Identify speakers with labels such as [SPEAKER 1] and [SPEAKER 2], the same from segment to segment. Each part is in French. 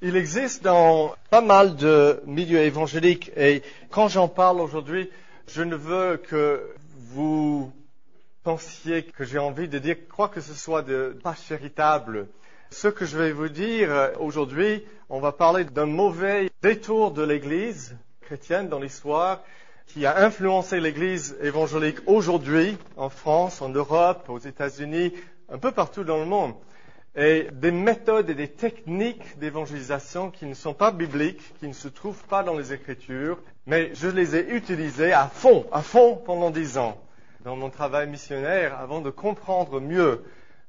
[SPEAKER 1] Il existe dans pas mal de milieux évangéliques et quand j'en parle aujourd'hui, je ne veux que vous pensiez que j'ai envie de dire quoi que ce soit de pas charitable. Ce que je vais vous dire aujourd'hui, on va parler d'un mauvais détour de l'Église chrétienne dans l'histoire qui a influencé l'Église évangélique aujourd'hui en France, en Europe, aux États-Unis, un peu partout dans le monde. Et des méthodes et des techniques d'évangélisation qui ne sont pas bibliques, qui ne se trouvent pas dans les Écritures, mais je les ai utilisées à fond pendant 10 ans dans mon travail missionnaire avant de comprendre mieux.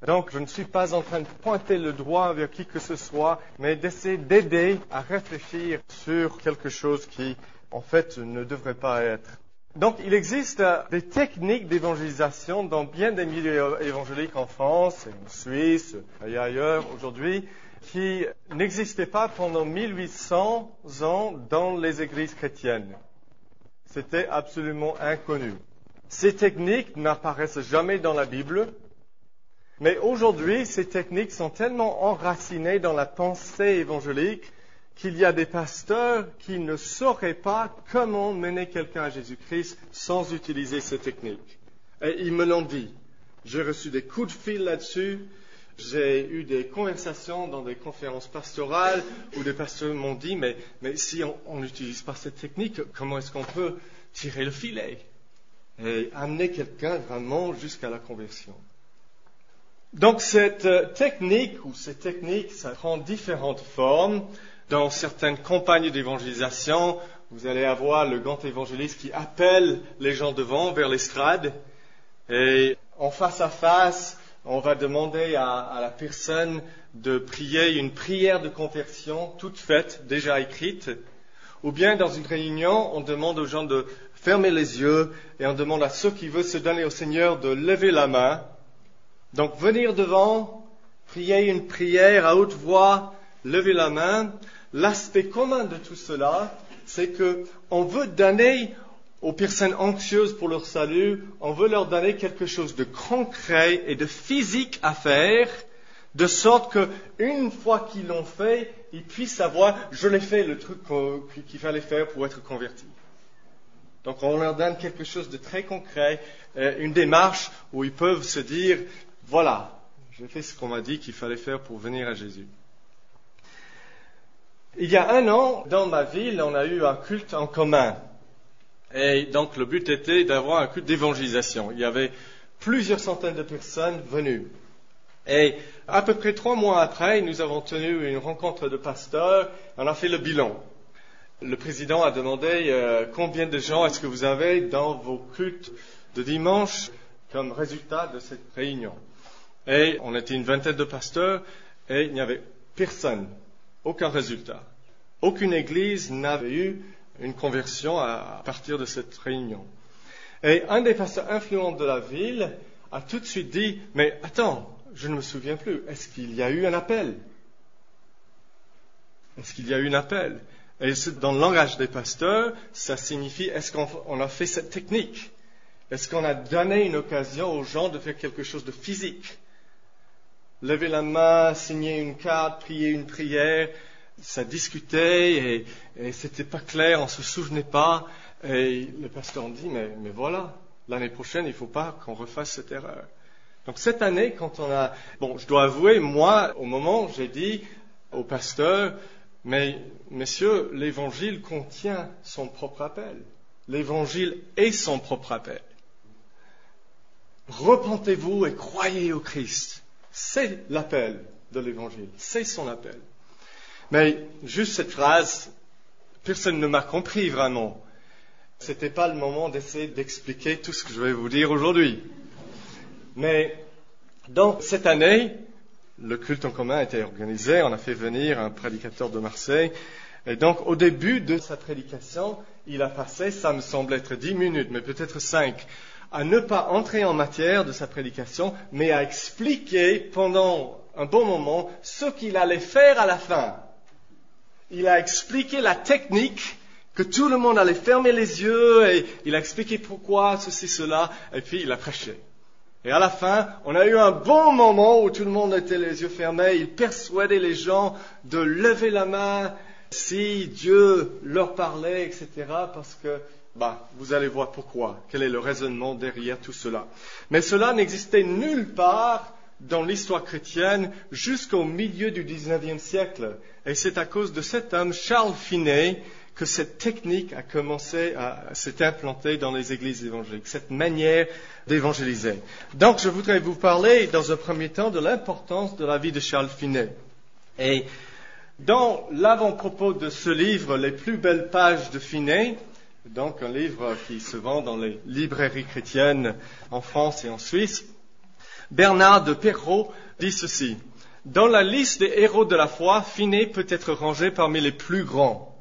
[SPEAKER 1] Donc je ne suis pas en train de pointer le doigt vers qui que ce soit, mais d'essayer d'aider à réfléchir sur quelque chose qui, en fait, ne devrait pas être. Donc, il existe des techniques d'évangélisation dans bien des milieux évangéliques en France, et en Suisse et ailleurs aujourd'hui, qui n'existaient pas pendant 1800 ans dans les églises chrétiennes. C'était absolument inconnu. Ces techniques n'apparaissent jamais dans la Bible, mais aujourd'hui, ces techniques sont tellement enracinées dans la pensée évangélique qu'il y a des pasteurs qui ne sauraient pas comment mener quelqu'un à Jésus-Christ sans utiliser ces techniques. Et ils me l'ont dit. J'ai reçu des coups de fil là-dessus. J'ai eu des conversations dans des conférences pastorales où des pasteurs m'ont dit, mais si on n'utilise pas cette technique, comment est-ce qu'on peut tirer le filet et amener quelqu'un vraiment jusqu'à la conversion? Donc cette technique ou ces techniques, ça prend différentes formes. Dans certaines campagnes d'évangélisation, vous allez avoir le grand évangéliste qui appelle les gens devant vers l'estrade. Et en face à face, on va demander à la personne de prier une prière de conversion toute faite, déjà écrite. Ou bien dans une réunion, on demande aux gens de fermer les yeux et on demande à ceux qui veulent se donner au Seigneur de lever la main. Donc venir devant, prier une prière à haute voix, lever la main. L'aspect commun de tout cela, c'est que on veut donner aux personnes anxieuses pour leur salut, on veut leur donner quelque chose de concret et de physique à faire, de sorte que une fois qu'ils l'ont fait, ils puissent savoir, je l'ai fait le truc qu'il fallait faire pour être converti. Donc on leur donne quelque chose de très concret, une démarche où ils peuvent se dire, voilà, j'ai fait ce qu'on m'a dit qu'il fallait faire pour venir à Jésus. Il y a 1 an, dans ma ville, on a eu un culte en commun. Et donc, le but était d'avoir un culte d'évangélisation. Il y avait plusieurs centaines de personnes venues. Et à peu près 3 mois après, nous avons tenu une rencontre de pasteurs. On a fait le bilan. Le président a demandé combien de gens est-ce que vous avez dans vos cultes de dimanche comme résultat de cette réunion. Et on était une vingtaine de pasteurs et il n'y avait personne. Aucun résultat. Aucune église n'avait eu une conversion à partir de cette réunion. Et un des pasteurs influents de la ville a tout de suite dit, mais attends, je ne me souviens plus, est-ce qu'il y a eu un appel? Est-ce qu'il y a eu un appel? Et dans le langage des pasteurs, ça signifie, est-ce qu'on a fait cette technique? Est-ce qu'on a donné une occasion aux gens de faire quelque chose de physique? Lever la main, signer une carte, prier une prière, ça discutait et c'était pas clair, on se souvenait pas. Et le pasteur dit, mais voilà, l'année prochaine, il faut pas qu'on refasse cette erreur. Donc cette année, quand on a... Bon, je dois avouer, moi, au moment, j'ai dit au pasteur, mais messieurs, l'évangile contient son propre appel. L'évangile est son propre appel. Repentez-vous et croyez au Christ. C'est l'appel de l'Évangile, c'est son appel. Mais juste cette phrase, personne ne m'a compris vraiment. C'était pas le moment d'essayer d'expliquer tout ce que je vais vous dire aujourd'hui. Mais donc cette année, le culte en commun a été organisé, on a fait venir un prédicateur de Marseille. Et donc au début de sa prédication, il a passé, ça me semble être 10 minutes, mais peut-être 5, à ne pas entrer en matière de sa prédication, mais à expliquer pendant un bon moment ce qu'il allait faire à la fin. Il a expliqué la technique, que tout le monde allait fermer les yeux, et il a expliqué pourquoi, ceci, cela, et puis il a prêché. Et à la fin, on a eu un bon moment où tout le monde était les yeux fermés. Il persuadait les gens de lever la main si Dieu leur parlait, etc. Parce que, vous allez voir pourquoi. Quel est le raisonnement derrière tout cela. Mais cela n'existait nulle part dans l'histoire chrétienne jusqu'au milieu du 19e siècle. Et c'est à cause de cet homme, Charles Finney, que cette technique a commencé à s'être implantée dans les églises évangéliques, cette manière d'évangéliser. Donc, je voudrais vous parler, dans un premier temps, de l'importance de la vie de Charles Finney. Et dans l'avant-propos de ce livre, Les plus belles pages de Finney, donc un livre qui se vend dans les librairies chrétiennes en France et en Suisse, Bernard de Perrault dit ceci. Dans la liste des héros de la foi, Finney peut être rangé parmi les plus grands.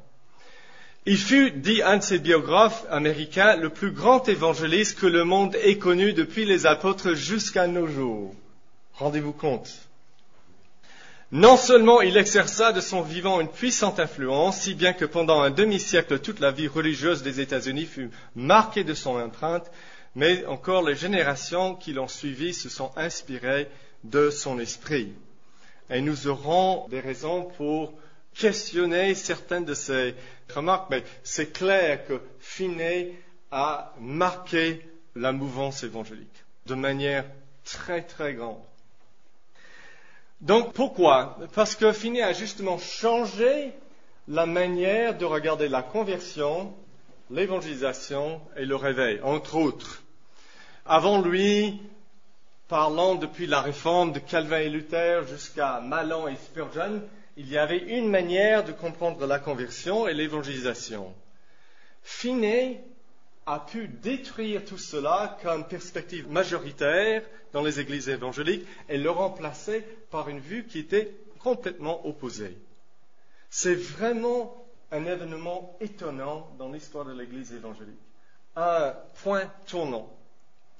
[SPEAKER 1] Il fut, dit un de ses biographes américains, le plus grand évangéliste que le monde ait connu depuis les apôtres jusqu'à nos jours. Rendez-vous compte. Non seulement il exerça de son vivant une puissante influence, si bien que pendant un demi-siècle toute la vie religieuse des États-Unis fut marquée de son empreinte, mais encore les générations qui l'ont suivi se sont inspirées de son esprit. Et nous aurons des raisons pour questionner certaines de ces remarques, mais c'est clair que Finney a marqué la mouvance évangélique de manière très très grande. Donc pourquoi ? Parce que Finney a justement changé la manière de regarder la conversion, l'évangélisation et le réveil, entre autres. Avant lui, parlant depuis la réforme de Calvin et Luther jusqu'à Malan et Spurgeon, il y avait une manière de comprendre la conversion et l'évangélisation. Finney a pu détruire tout cela comme perspective majoritaire dans les églises évangéliques et le remplacer par une vue qui était complètement opposée. C'est vraiment un événement étonnant dans l'histoire de l'église évangélique. Un point tournant.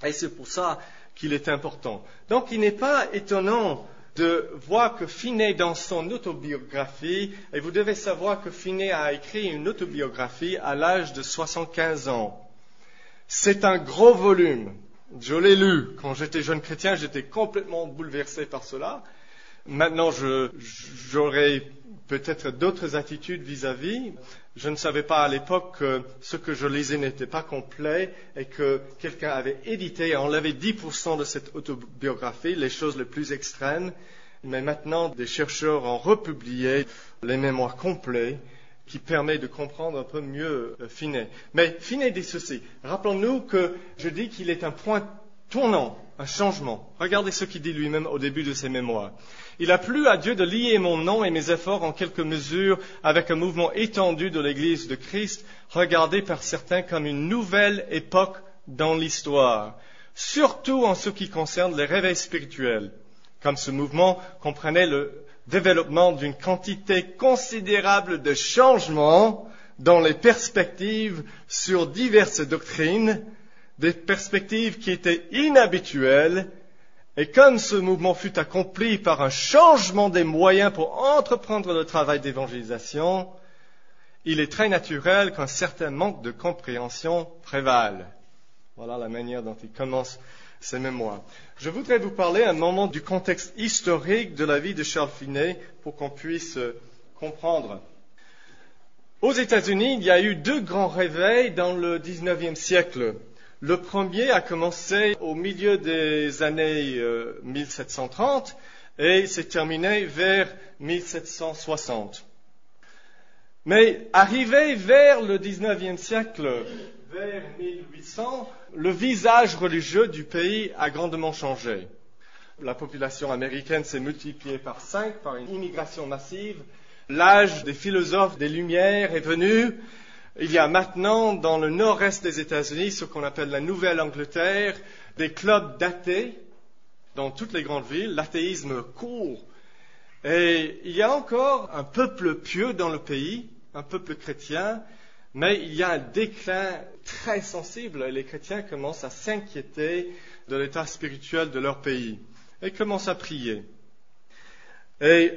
[SPEAKER 1] Et c'est pour ça qu'il est important. Donc il n'est pas étonnant de voir que Finney, dans son autobiographie, et vous devez savoir que Finney a écrit une autobiographie à l'âge de 75 ans. C'est un gros volume. Je l'ai lu. Quand j'étais jeune chrétien, j'étais complètement bouleversé par cela. Maintenant, j'aurais peut-être d'autres attitudes vis-à-vis. Je ne savais pas à l'époque que ce que je lisais n'était pas complet et que quelqu'un avait édité et enlevé 10% de cette autobiographie, les choses les plus extrêmes. Mais maintenant, des chercheurs ont republié les mémoires complets qui permettent de comprendre un peu mieux Finney. Mais Finney dit ceci. Rappelons-nous que je dis qu'il est un point tournant, un changement. Regardez ce qu'il dit lui-même au début de ses mémoires. Il a plu à Dieu de lier mon nom et mes efforts en quelque mesure avec un mouvement étendu de l'Église de Christ, regardé par certains comme une nouvelle époque dans l'histoire, surtout en ce qui concerne les réveils spirituels, comme ce mouvement comprenait le développement d'une quantité considérable de changements dans les perspectives sur diverses doctrines, des perspectives qui étaient inhabituelles. Et comme ce mouvement fut accompli par un changement des moyens pour entreprendre le travail d'évangélisation, il est très naturel qu'un certain manque de compréhension prévale. Voilà la manière dont il commence ses mémoires. Je voudrais vous parler un moment du contexte historique de la vie de Charles Finney pour qu'on puisse comprendre. Aux États-Unis, il y a eu 2 grands réveils dans le 19e siècle. Le premier a commencé au milieu des années 1730 et s'est terminé vers 1760. Mais arrivé vers le 19e siècle, vers 1800, le visage religieux du pays a grandement changé. La population américaine s'est multipliée par 5 par une immigration massive. L'âge des philosophes des Lumières est venu. Il y a maintenant, dans le nord-est des États-Unis, ce qu'on appelle la Nouvelle-Angleterre, des clubs d'athées dans toutes les grandes villes. L'athéisme court. Et il y a encore un peuple pieux dans le pays, un peuple chrétien, mais il y a un déclin très sensible et les chrétiens commencent à s'inquiéter de l'état spirituel de leur pays et commencent à prier. Et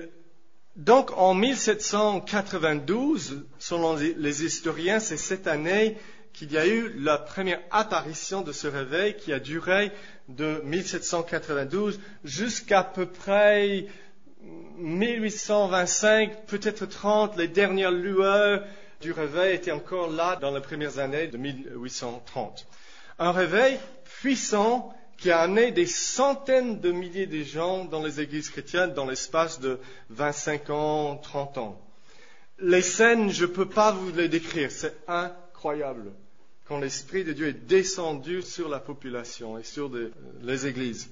[SPEAKER 1] donc, en 1792, selon les historiens, c'est cette année qu'il y a eu la première apparition de ce réveil qui a duré de 1792 jusqu'à peu près 1825, peut-être 30, les dernières lueurs du réveil étaient encore là dans les premières années de 1830. Un réveil puissant qui a amené des centaines de milliers de gens dans les églises chrétiennes dans l'espace de 25 ans, 30 ans. Les scènes, je ne peux pas vous les décrire, c'est incroyable quand l'Esprit de Dieu est descendu sur la population et sur les églises.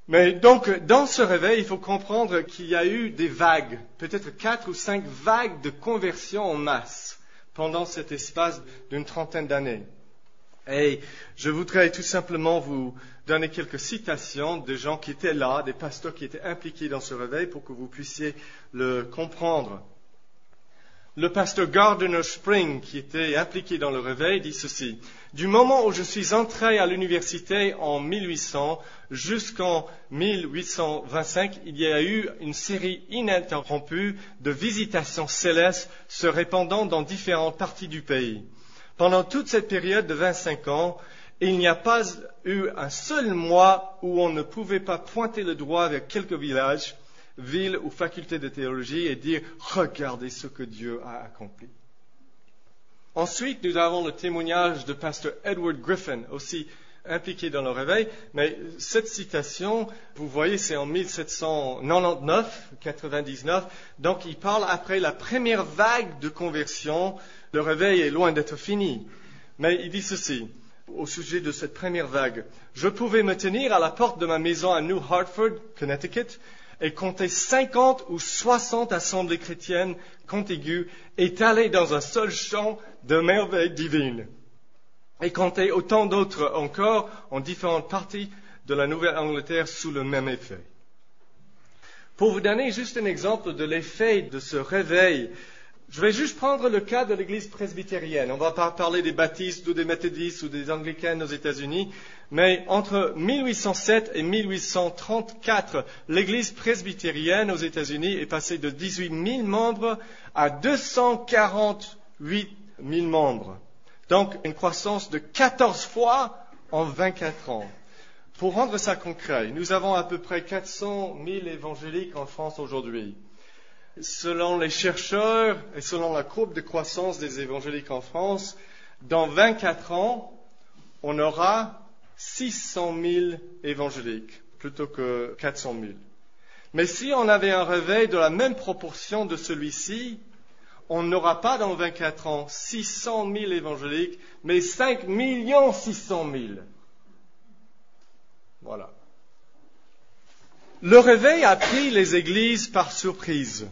[SPEAKER 1] Mais donc, dans ce réveil, il faut comprendre qu'il y a eu des vagues, peut-être 4 ou 5 vagues de conversion en masse pendant cet espace d'une trentaine d'années. Et je voudrais tout simplement vous donner quelques citations de gens qui étaient là, des pasteurs qui étaient impliqués dans ce réveil pour que vous puissiez le comprendre. Le pasteur Gardiner Spring, qui était impliqué dans le réveil, dit ceci. Du moment où je suis entré à l'université en 1800 jusqu'en 1825, il y a eu une série ininterrompue de visitations célestes se répandant dans différentes parties du pays. Pendant toute cette période de 25 ans, il n'y a pas eu un seul mois où on ne pouvait pas pointer le doigt vers quelques villages, villes ou facultés de théologie et dire « Regardez ce que Dieu a accompli ». Ensuite, nous avons le témoignage de pasteur Edward Griffin, aussi impliqué dans le réveil, mais cette citation, vous voyez, c'est en 1799, donc il parle après la première vague de conversion. Le réveil est loin d'être fini, mais il dit ceci au sujet de cette première vague. Je pouvais me tenir à la porte de ma maison à New Hartford, Connecticut, et compter 50 ou 60 assemblées chrétiennes contiguës étalées dans un seul champ de merveilles divines. Et compter autant d'autres encore en différentes parties de la Nouvelle-Angleterre sous le même effet. Pour vous donner juste un exemple de l'effet de ce réveil, je vais juste prendre le cas de l'église presbytérienne. On ne va pas parler des baptistes ou des méthodistes ou des anglicanes aux États-Unis, mais entre 1807 et 1834, l'église presbytérienne aux États-Unis est passée de 18 000 membres à 248 000 membres. Donc, une croissance de 14 fois en 24 ans. Pour rendre ça concret, nous avons à peu près 400 000 évangéliques en France aujourd'hui. Selon les chercheurs et selon la courbe de croissance des évangéliques en France, dans 24 ans, on aura 600 000 évangéliques plutôt que 400 000. Mais si on avait un réveil de la même proportion de celui-ci, on n'aura pas dans 24 ans 600 000 évangéliques, mais 5 600 000. Voilà. Le réveil a pris les églises par surprise.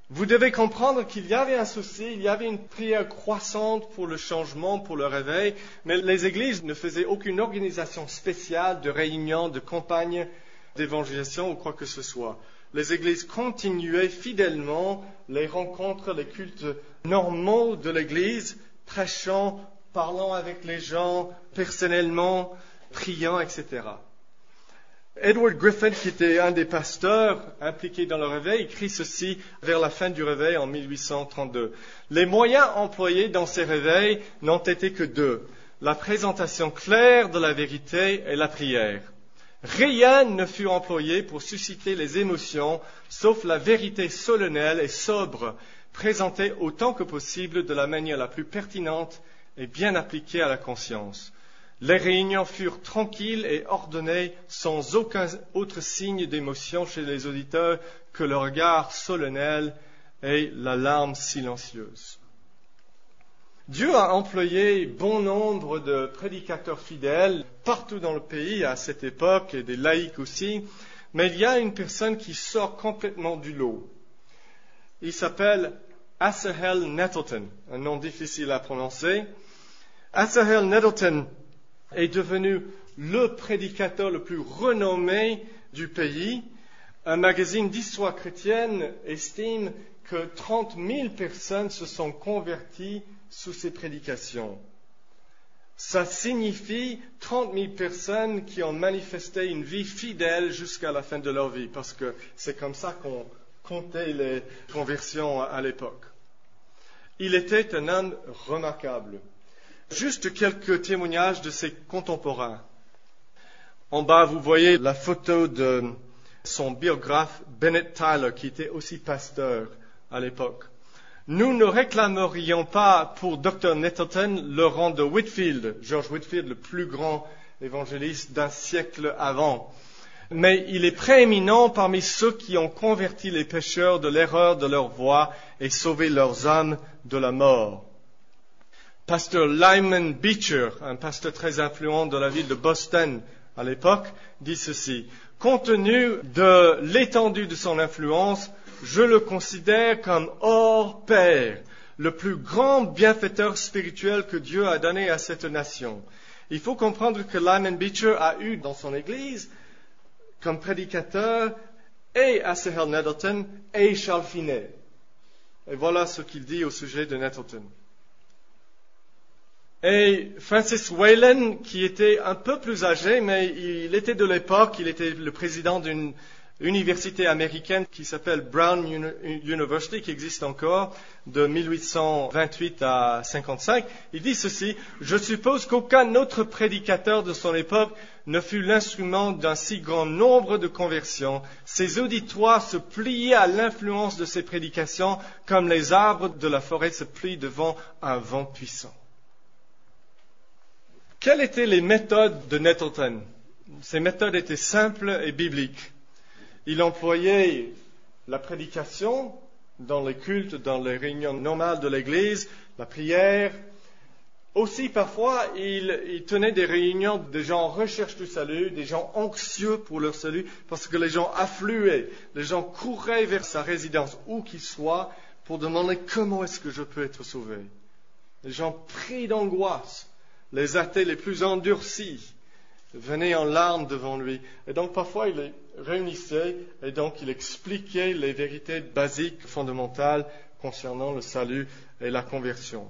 [SPEAKER 1] Vous devez comprendre qu'il y avait un souci, il y avait une prière croissante pour le changement, pour le réveil, mais les églises ne faisaient aucune organisation spéciale de réunion, de campagne d'évangélisation ou quoi que ce soit. Les églises continuaient fidèlement les rencontres, les cultes normaux de l'église, prêchant, parlant avec les gens personnellement, priant, etc. Edward Griffin, qui était un des pasteurs impliqués dans le réveil, écrit ceci vers la fin du réveil en 1832. Les moyens employés dans ces réveils n'ont été que deux, la présentation claire de la vérité et la prière. Rien ne fut employé pour susciter les émotions, sauf la vérité solennelle et sobre, présentée autant que possible de la manière la plus pertinente et bien appliquée à la conscience. Les réunions furent tranquilles et ordonnées sans aucun autre signe d'émotion chez les auditeurs que le regard solennel et la larme silencieuse. Dieu a employé bon nombre de prédicateurs fidèles partout dans le pays à cette époque et des laïcs aussi, mais il y a une personne qui sort complètement du lot. Il s'appelle Asahel Nettleton, un nom difficile à prononcer. Asahel Nettleton est devenu le prédicateur le plus renommé du pays. Un magazine d'histoire chrétienne estime que 30 000 personnes se sont converties sous ses prédications. Ça signifie 30 000 personnes qui ont manifesté une vie fidèle jusqu'à la fin de leur vie, parce que c'est comme ça qu'on comptait les conversions à l'époque. Il était un homme remarquable. Juste quelques témoignages de ses contemporains. En bas, vous voyez la photo de son biographe, Bennett Tyler, qui était aussi pasteur à l'époque. Nous ne réclamerions pas pour Dr. Nettleton le rang de Whitefield, George Whitefield, le plus grand évangéliste d'un siècle avant. Mais il est prééminent parmi ceux qui ont converti les pécheurs de l'erreur de leur voie et sauvé leurs âmes de la mort. Pasteur Lyman Beecher, un pasteur très influent de la ville de Boston à l'époque, dit ceci. Compte tenu de l'étendue de son influence, je le considère comme hors pair, le plus grand bienfaiteur spirituel que Dieu a donné à cette nation. Il faut comprendre que Lyman Beecher a eu dans son église, comme prédicateur, et Asahel Nettleton et Charles Finney. Et voilà ce qu'il dit au sujet de Nettleton. Et Francis Whalen, qui était un peu plus âgé, mais il était de l'époque, il était le président d'une université américaine qui s'appelle Brown University, qui existe encore, de 1828 à 55. Il dit ceci, « Je suppose qu'aucun autre prédicateur de son époque ne fut l'instrument d'un si grand nombre de conversions. Ses auditoires se pliaient à l'influence de ses prédications comme les arbres de la forêt se plient devant un vent puissant. » Quelles étaient les méthodes de Nettleton? Ces méthodes étaient simples et bibliques. Il employait la prédication dans les cultes, dans les réunions normales de l'Église, la prière. Aussi, parfois, il tenait des réunions de gens en recherche du salut, des gens anxieux pour leur salut, parce que les gens affluaient, les gens couraient vers sa résidence, où qu'il soit, pour demander comment est-ce que je peux être sauvé. Les gens pris d'angoisse. Les athées les plus endurcis venaient en larmes devant lui. Et donc parfois il les réunissait et donc il expliquait les vérités basiques, fondamentales concernant le salut et la conversion.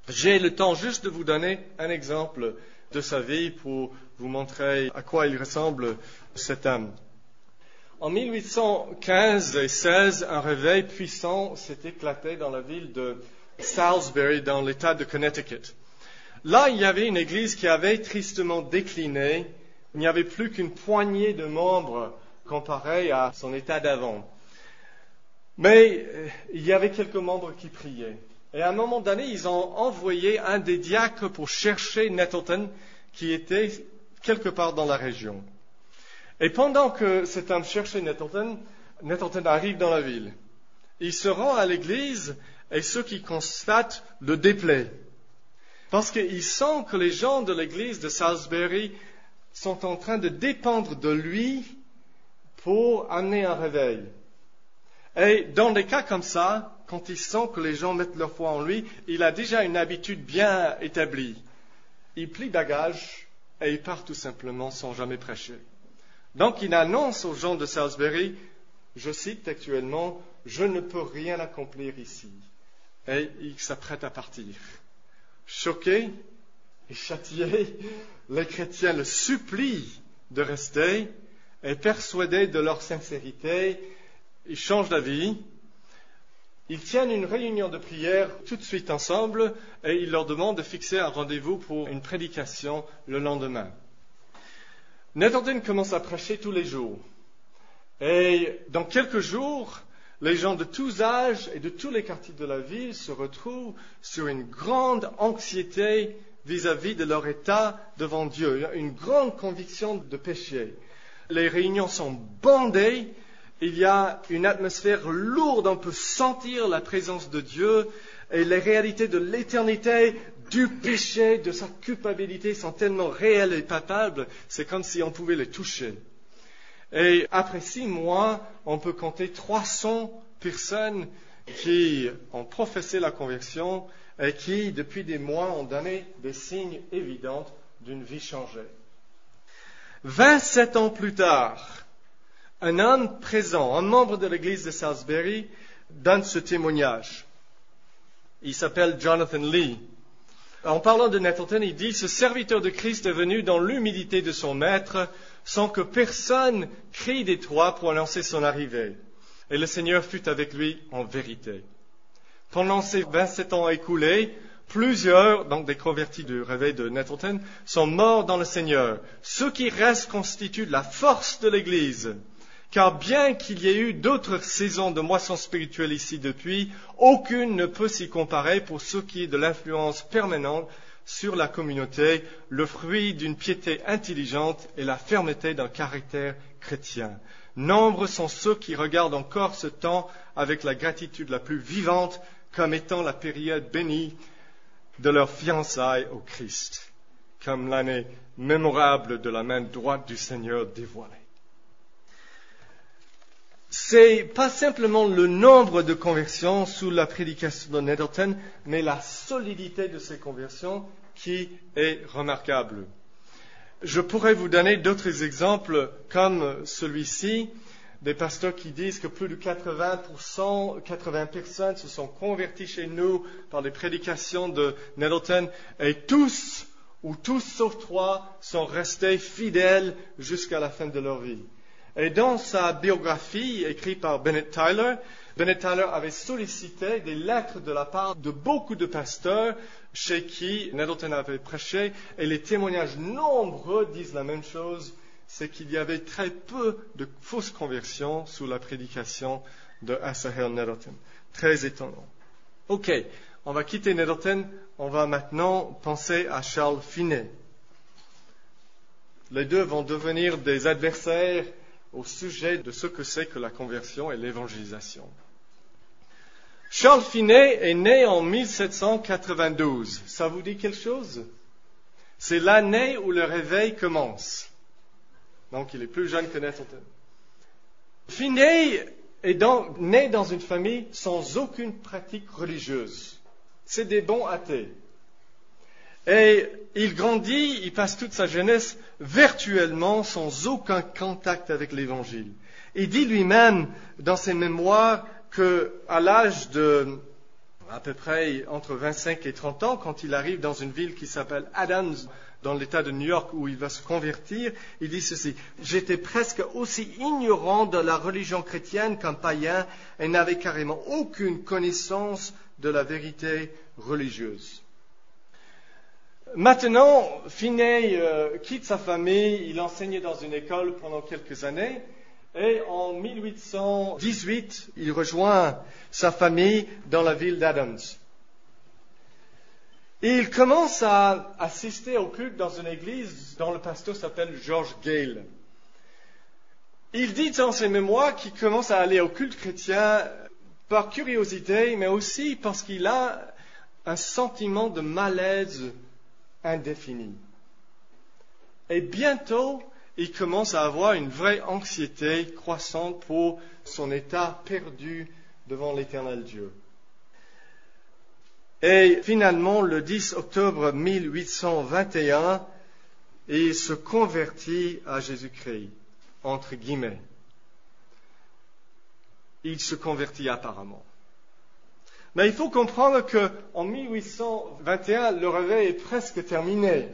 [SPEAKER 1] J'ai le temps juste de vous donner un exemple de sa vie pour vous montrer à quoi il ressemble cet homme. En 1815 et 16, un réveil puissant s'est éclaté dans la ville de Salisbury, dans l'État de Connecticut. Là, il y avait une église qui avait tristement décliné. Il n'y avait plus qu'une poignée de membres comparée à son état d'avant. Mais il y avait quelques membres qui priaient. Et à un moment donné, ils ont envoyé un des diacres pour chercher Nettleton, qui était quelque part dans la région. Et pendant que cet homme cherchait Nettleton, Nettleton arrive dans la ville. Il se rend à l'église et ceux qui constatent le déplaît. Parce qu'il sent que les gens de l'église de Salisbury sont en train de dépendre de lui pour amener un réveil. Et dans des cas comme ça, quand il sent que les gens mettent leur foi en lui, il a déjà une habitude bien établie. Il plie bagage et il part tout simplement sans jamais prêcher. Donc il annonce aux gens de Salisbury, je cite textuellement, « Je ne peux rien accomplir ici. » Et il s'apprête à partir. Choqués et châtiés, les chrétiens le supplient de rester et persuadés de leur sincérité, ils changent d'avis. Ils tiennent une réunion de prière tout de suite ensemble et ils leur demandent de fixer un rendez-vous pour une prédication le lendemain. Nettleton commence à prêcher tous les jours. Et dans quelques jours, les gens de tous âges et de tous les quartiers de la ville se retrouvent sur une grande anxiété vis-à-vis de leur état devant Dieu, une grande conviction de péché. Les réunions sont bondées, il y a une atmosphère lourde, on peut sentir la présence de Dieu et les réalités de l'éternité, du péché, de sa culpabilité sont tellement réelles et palpables, c'est comme si on pouvait les toucher. Et après 6 mois, on peut compter 300 personnes qui ont professé la conversion et qui, depuis des mois, ont donné des signes évidents d'une vie changée. 27 ans plus tard, un homme présent, un membre de l'église de Salisbury, donne ce témoignage. Il s'appelle Jonathan Lee. En parlant de Nettleton, il dit « Ce serviteur de Christ est venu dans l'humilité de son maître, sans que personne crie des toits pour annoncer son arrivée. Et le Seigneur fut avec lui en vérité. Pendant ces 27 ans écoulés, plusieurs, donc des convertis du réveil de Nettleton, sont morts dans le Seigneur. Ceux qui restent constituent la force de l'Église. Car bien qu'il y ait eu d'autres saisons de moisson spirituelle ici depuis, aucune ne peut s'y comparer pour ce qui est de l'influence permanente sur la communauté, le fruit d'une piété intelligente et la fermeté d'un caractère chrétien. Nombreux sont ceux qui regardent encore ce temps avec la gratitude la plus vivante comme étant la période bénie de leur fiançailles au Christ, comme l'année mémorable de la main droite du Seigneur dévoilée. C'est pas simplement le nombre de conversions sous la prédication de Nettleton, mais la solidité de ces conversions qui est remarquable. Je pourrais vous donner d'autres exemples comme celui-ci, des pasteurs qui disent que plus de 80 personnes se sont converties chez nous par les prédications de Nettleton et tous sauf 3 sont restés fidèles jusqu'à la fin de leur vie. Et dans sa biographie écrite par Bennett Tyler avait sollicité des lettres de la part de beaucoup de pasteurs chez qui Nettleton avait prêché, et les témoignages nombreux disent la même chose, c'est qu'il y avait très peu de fausses conversions sous la prédication de Asahel Nettleton. Très étonnant. Ok, on va quitter Nettleton, on va maintenant penser à Charles Finney. Les deux vont devenir des adversaires au sujet de ce que c'est que la conversion et l'évangélisation. Charles Finney est né en 1792. Ça vous dit quelque chose? C'est l'année où le réveil commence. Donc, il est plus jeune que Nettleton. Finney est né dans une famille sans aucune pratique religieuse. C'est des bons athées. Et il grandit, il passe toute sa jeunesse virtuellement sans aucun contact avec l'Évangile. Il dit lui-même dans ses mémoires qu'à l'âge de à peu près entre 25 et 30 ans, quand il arrive dans une ville qui s'appelle Adams, dans l'État de New York où il va se convertir, il dit ceci: « J'étais presque aussi ignorant de la religion chrétienne qu'un païen et n'avais carrément aucune connaissance de la vérité religieuse. » Maintenant, Finney quitte sa famille, il enseignait dans une école pendant quelques années, et en 1818, il rejoint sa famille dans la ville d'Adams. Et il commence à assister au culte dans une église dont le pasteur s'appelle George Gale. Il dit dans ses mémoires qu'il commence à aller au culte chrétien par curiosité, mais aussi parce qu'il a un sentiment de malaise indéfini. Et bientôt, il commence à avoir une vraie anxiété croissante pour son état perdu devant l'Éternel Dieu. Et finalement, le 10 octobre 1821, il se convertit à Jésus-Christ, entre guillemets. Il se convertit apparemment. Mais il faut comprendre qu'en 1821, le réveil est presque terminé.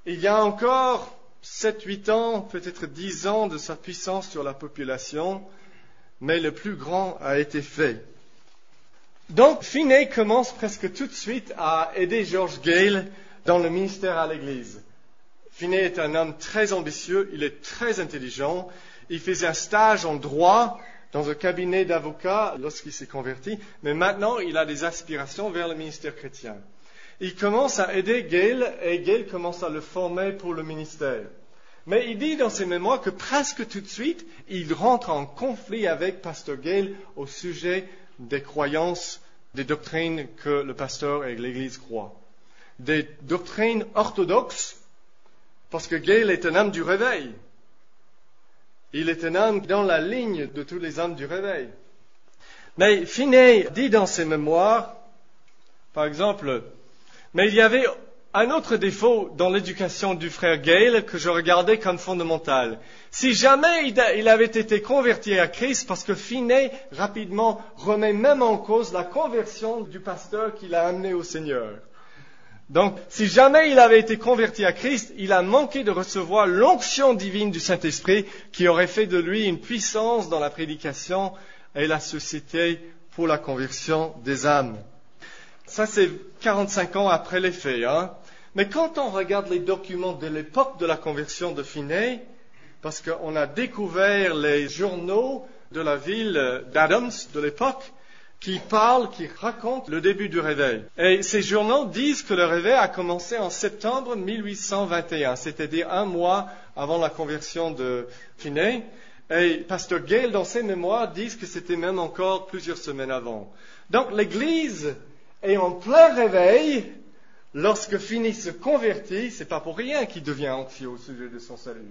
[SPEAKER 1] Il y a encore 7-8 ans, peut-être 10 ans de sa puissance sur la population, mais le plus grand a été fait. Donc, Finney commence presque tout de suite à aider George Gale dans le ministère à l'Église. Finney est un homme très ambitieux, il est très intelligent, il faisait un stage en droit dans un cabinet d'avocats lorsqu'il s'est converti, mais maintenant il a des aspirations vers le ministère chrétien. Il commence à aider Gale et Gale commence à le former pour le ministère. Mais il dit dans ses mémoires que presque tout de suite, il rentre en conflit avec pasteur Gale au sujet des croyances, des doctrines que le pasteur et l'Église croient. Des doctrines orthodoxes, parce que Gale est un homme du réveil. Il est un homme dans la ligne de tous les hommes du réveil. Mais Finney dit dans ses mémoires, par exemple, mais il y avait un autre défaut dans l'éducation du frère Gale que je regardais comme fondamental. Si jamais il avait été converti à Christ, parce que Finney rapidement remet même en cause la conversion du pasteur qui l'a amené au Seigneur. Donc, si jamais il avait été converti à Christ, il a manqué de recevoir l'onction divine du Saint-Esprit qui aurait fait de lui une puissance dans la prédication et la Société pour la conversion des âmes. Ça, c'est 45 ans après les faits. Mais quand on regarde les documents de l'époque de la conversion de Finney, parce qu'on a découvert les journaux de la ville d'Adams de l'époque, qui racontent le début du réveil. Et ces journaux disent que le réveil a commencé en septembre 1821, c'est-à-dire un mois avant la conversion de Finney. Et pasteur Gale, dans ses mémoires, disent que c'était même encore plusieurs semaines avant. Donc l'Église est en plein réveil lorsque Finney se convertit. C'est pas pour rien qu'il devient anxieux au sujet de son salut.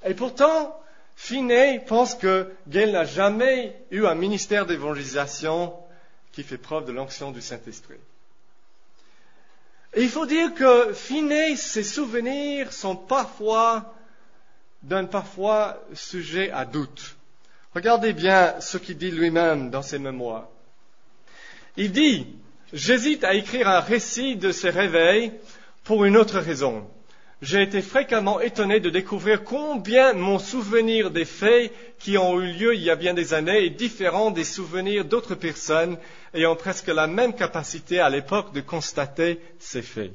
[SPEAKER 1] Et pourtant, Finney pense que Gale n'a jamais eu un ministère d'évangélisation qui fait preuve de l'onction du Saint-Esprit. Et il faut dire que Finney, ses souvenirs sont parfois sujet à doute. Regardez bien ce qu'il dit lui-même dans ses mémoires. Il dit, j'hésite à écrire un récit de ces réveils pour une autre raison. J'ai été fréquemment étonné de découvrir combien mon souvenir des faits qui ont eu lieu il y a bien des années est différent des souvenirs d'autres personnes ayant presque la même capacité à l'époque de constater ces faits.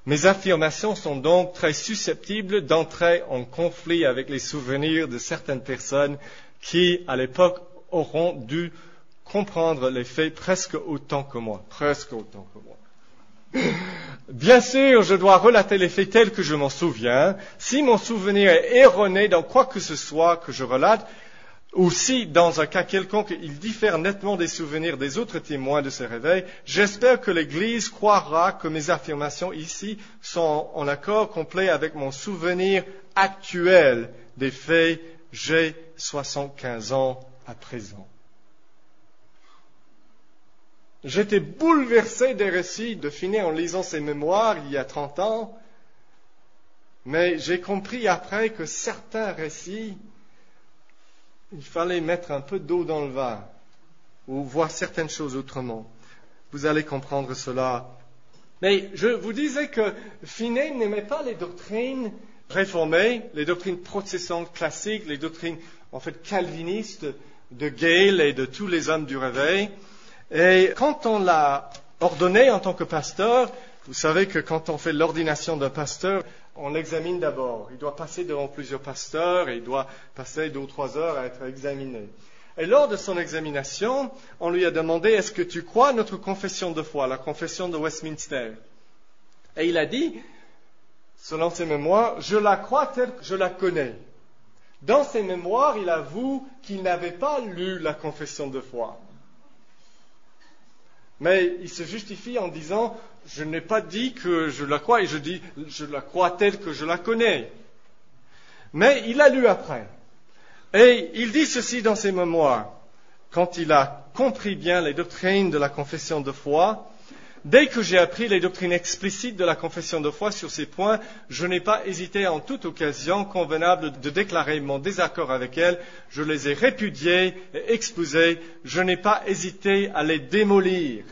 [SPEAKER 1] Mes affirmations sont donc très susceptibles d'entrer en conflit avec les souvenirs de certaines personnes qui, à l'époque, auront dû comprendre les faits presque autant que moi. Bien sûr, je dois relater les faits tels que je m'en souviens. Si mon souvenir est erroné dans quoi que ce soit que je relate, ou si, dans un cas quelconque, il diffère nettement des souvenirs des autres témoins de ces réveils, j'espère que l'Église croira que mes affirmations ici sont en accord complet avec mon souvenir actuel des faits. J'ai 75 ans à présent. J'étais bouleversé des récits de Finney en lisant ses mémoires il y a 30 ans, mais j'ai compris après que certains récits, il fallait mettre un peu d'eau dans le vin, ou voir certaines choses autrement. Vous allez comprendre cela. Mais je vous disais que Finney n'aimait pas les doctrines réformées, les doctrines protestantes classiques, les doctrines en fait calvinistes de Gale et de tous les hommes du réveil. Et quand on l'a ordonné en tant que pasteur, vous savez que quand on fait l'ordination d'un pasteur, on l'examine d'abord. Il doit passer devant plusieurs pasteurs et il doit passer 2 ou 3 heures à être examiné. Et lors de son examination, on lui a demandé, est-ce que tu crois à notre confession de foi, la confession de Westminster? Et il a dit, selon ses mémoires, je la crois telle que je la connais. Dans ses mémoires, il avoue qu'il n'avait pas lu la confession de foi. Mais il se justifie en disant, je n'ai pas dit que je la crois, et je dis, je la crois telle que je la connais. Mais il a lu après. Et il dit ceci dans ses mémoires, quand il a compris bien les doctrines de la confession de foi, dès que j'ai appris les doctrines explicites de la confession de foi sur ces points, je n'ai pas hésité en toute occasion convenable de déclarer mon désaccord avec elles. Je les ai répudiées et exposées. Je n'ai pas hésité à les démolir.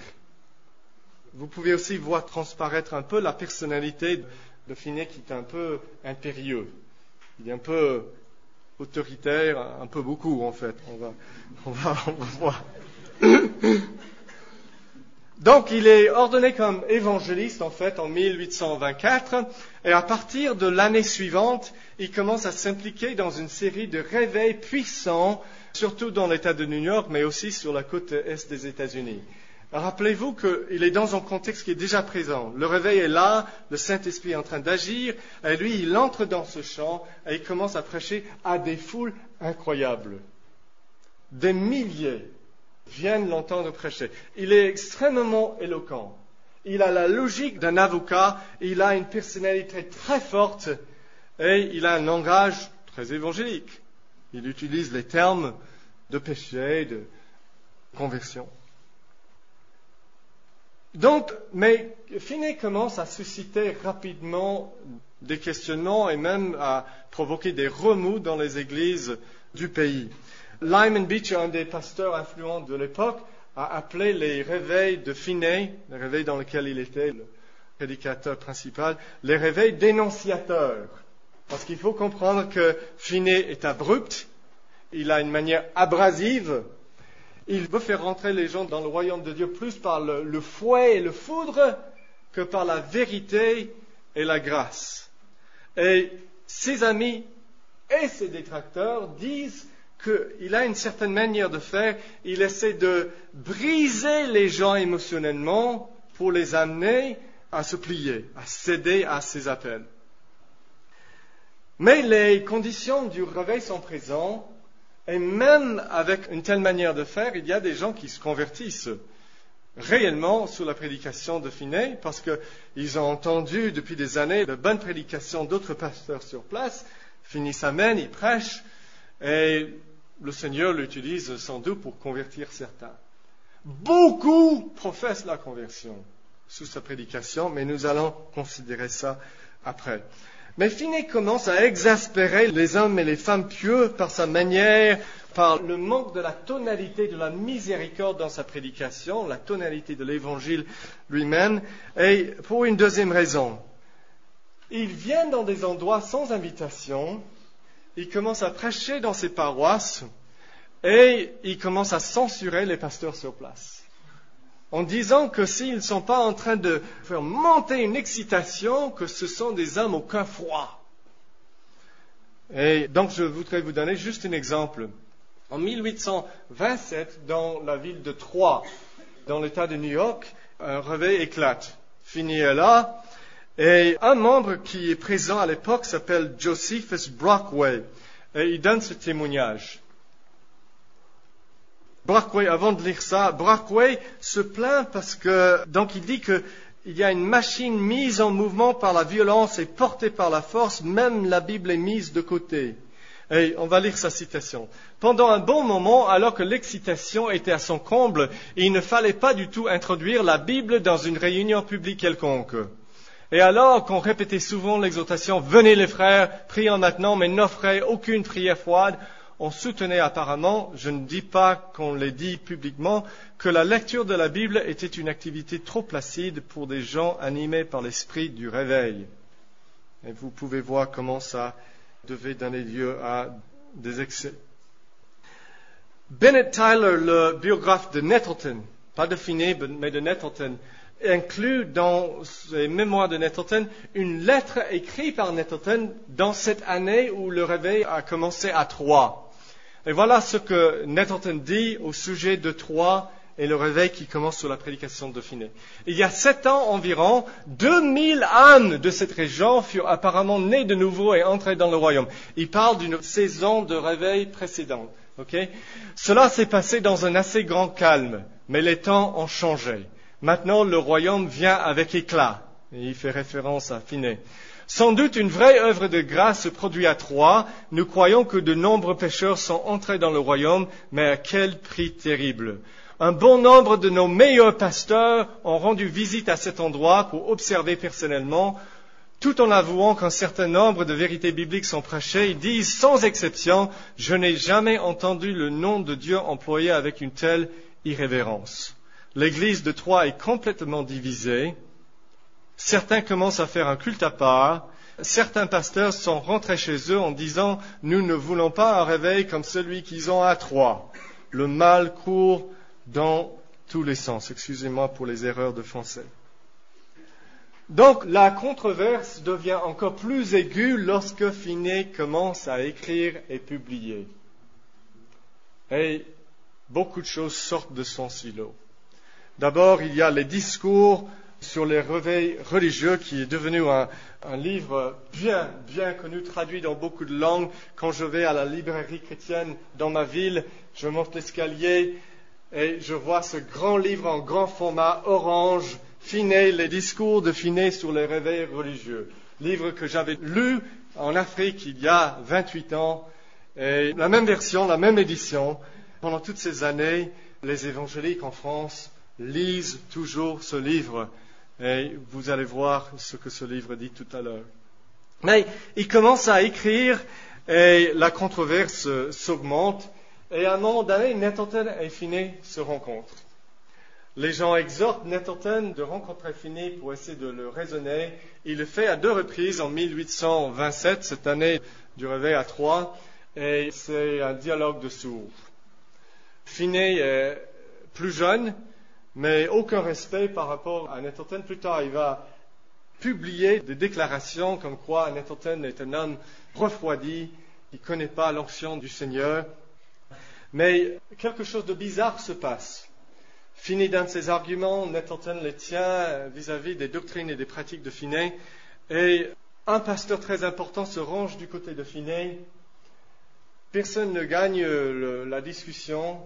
[SPEAKER 1] Vous pouvez aussi voir transparaître un peu la personnalité de Finney qui est un peu impérieux. Il est un peu autoritaire, un peu beaucoup en fait. On va voir. Donc, il est ordonné comme évangéliste, en fait, en 1824, et à partir de l'année suivante, il commence à s'impliquer dans une série de réveils puissants, surtout dans l'État de New York, mais aussi sur la côte est des États-Unis. Rappelez-vous qu'il est dans un contexte qui est déjà présent. Le réveil est là, le Saint-Esprit est en train d'agir, et lui, il entre dans ce champ, et il commence à prêcher à des foules incroyables. Des milliers viennent l'entendre prêcher. Il est extrêmement éloquent. Il a la logique d'un avocat, il a une personnalité très forte et il a un langage très évangélique. Il utilise les termes de péché, de conversion. Donc, mais Finney commence à susciter rapidement des questionnements et même à provoquer des remous dans les églises du pays. Lyman Beecher, un des pasteurs influents de l'époque, a appelé les réveils de Finney, les réveils dans lesquels il était le prédicateur principal, les réveils dénonciateurs. Parce qu'il faut comprendre que Finney est abrupt, il a une manière abrasive Il veut faire rentrer les gens dans le royaume de Dieu plus par le fouet et le foudre que par la vérité et la grâce. Et ses amis et ses détracteurs disent qu'il a une certaine manière de faire. Il essaie de briser les gens émotionnellement pour les amener à se plier, à céder à ses appels. Mais les conditions du réveil sont présentes, et même avec une telle manière de faire, il y a des gens qui se convertissent réellement sous la prédication de Finney, parce qu'ils ont entendu depuis des années de bonnes prédications d'autres pasteurs sur place. Finney s'amène, il prêche, et le Seigneur l'utilise sans doute pour convertir certains. Beaucoup professent la conversion sous sa prédication, mais nous allons considérer ça après. Mais Finney commence à exaspérer les hommes et les femmes pieux par sa manière, par le manque de la tonalité de la miséricorde dans sa prédication, la tonalité de l'évangile lui-même, et pour une deuxième raison. Il vient dans des endroits sans invitation, il commence à prêcher dans ses paroisses, et il commence à censurer les pasteurs sur place, en disant que s'ils ne sont pas en train de faire monter une excitation, que ce sont des hommes au cœur froid. Et donc je voudrais vous donner juste un exemple. En 1827, dans la ville de Troyes, dans l'État de New York, un réveil éclate. Finney est là, et un membre qui est présent à l'époque s'appelle Josephus Brockway, et il donne ce témoignage. Brockway, avant de lire ça, Brockway se plaint parce que, donc il dit qu'il y a une machine mise en mouvement par la violence et portée par la force, même la Bible est mise de côté. Et on va lire sa citation. Pendant un bon moment, alors que l'excitation était à son comble, il ne fallait pas du tout introduire la Bible dans une réunion publique quelconque. Et alors qu'on répétait souvent l'exhortation « Venez les frères, prions maintenant, mais n'offrez aucune prière froide », on soutenait apparemment, je ne dis pas qu'on l'ait dit publiquement, que la lecture de la Bible était une activité trop placide pour des gens animés par l'esprit du réveil. Et vous pouvez voir comment ça devait donner lieu à des excès. Bennett Tyler, le biographe de Nettleton, pas de Finney, mais de Nettleton, inclut dans ses mémoires de Nettleton une lettre écrite par Nettleton dans cette année où le réveil a commencé à Troyes. Et voilà ce que Nettleton dit au sujet de Troyes et le réveil qui commence sous la prédication de Finney. Il y a 7 ans environ, 2000 âmes de cette région furent apparemment nées de nouveau et entrées dans le royaume. Il parle d'une saison de réveil précédente. Okay? Cela s'est passé dans un assez grand calme, mais les temps ont changé. Maintenant, le royaume vient avec éclat. Et il fait référence à Finney. Sans doute une vraie œuvre de grâce se produit à Troyes. Nous croyons que de nombreux pécheurs sont entrés dans le royaume, mais à quel prix terrible. Un bon nombre de nos meilleurs pasteurs ont rendu visite à cet endroit pour observer personnellement. Tout en avouant qu'un certain nombre de vérités bibliques sont prêchées, ils disent sans exception, je n'ai jamais entendu le nom de Dieu employé avec une telle irrévérence. L'église de Troyes est complètement divisée. Certains commencent à faire un culte à part. Certains pasteurs sont rentrés chez eux en disant « Nous ne voulons pas un réveil comme celui qu'ils ont à Troyes. » Le mal court dans tous les sens. Excusez-moi pour les erreurs de français. Donc la controverse devient encore plus aiguë lorsque Finney commence à écrire et publier. Et beaucoup de choses sortent de son silo. D'abord, il y a les discours sur les réveils religieux, qui est devenu un livre bien connu, traduit dans beaucoup de langues. Quand je vais à la librairie chrétienne dans ma ville, je monte l'escalier et je vois ce grand livre en grand format orange, Finney, les discours de Finney sur les réveils religieux. Livre que j'avais lu en Afrique il y a 28 ans. Et la même version, la même édition. Pendant toutes ces années, les évangéliques en France lisent toujours ce livre. Et vous allez voir ce que ce livre dit tout à l'heure. Mais il commence à écrire et la controverse s'augmente. Et à un moment donné, Nettleton et Finney se rencontrent. Les gens exhortent Nettleton de rencontrer Finney pour essayer de le raisonner. Il le fait à 2 reprises en 1827, cette année du réveil à Troyes. Et c'est un dialogue de sourds. Finney est plus jeune, mais aucun respect par rapport à Nettleton. Plus tard, il va publier des déclarations comme quoi Nettleton est un homme refroidi, qui ne connaît pas l'onction du Seigneur. Mais quelque chose de bizarre se passe. Finney donne ses arguments, Nettleton les tient vis-à-vis des doctrines et des pratiques de Finney. Et un pasteur très important se range du côté de Finney. Personne ne gagne la discussion.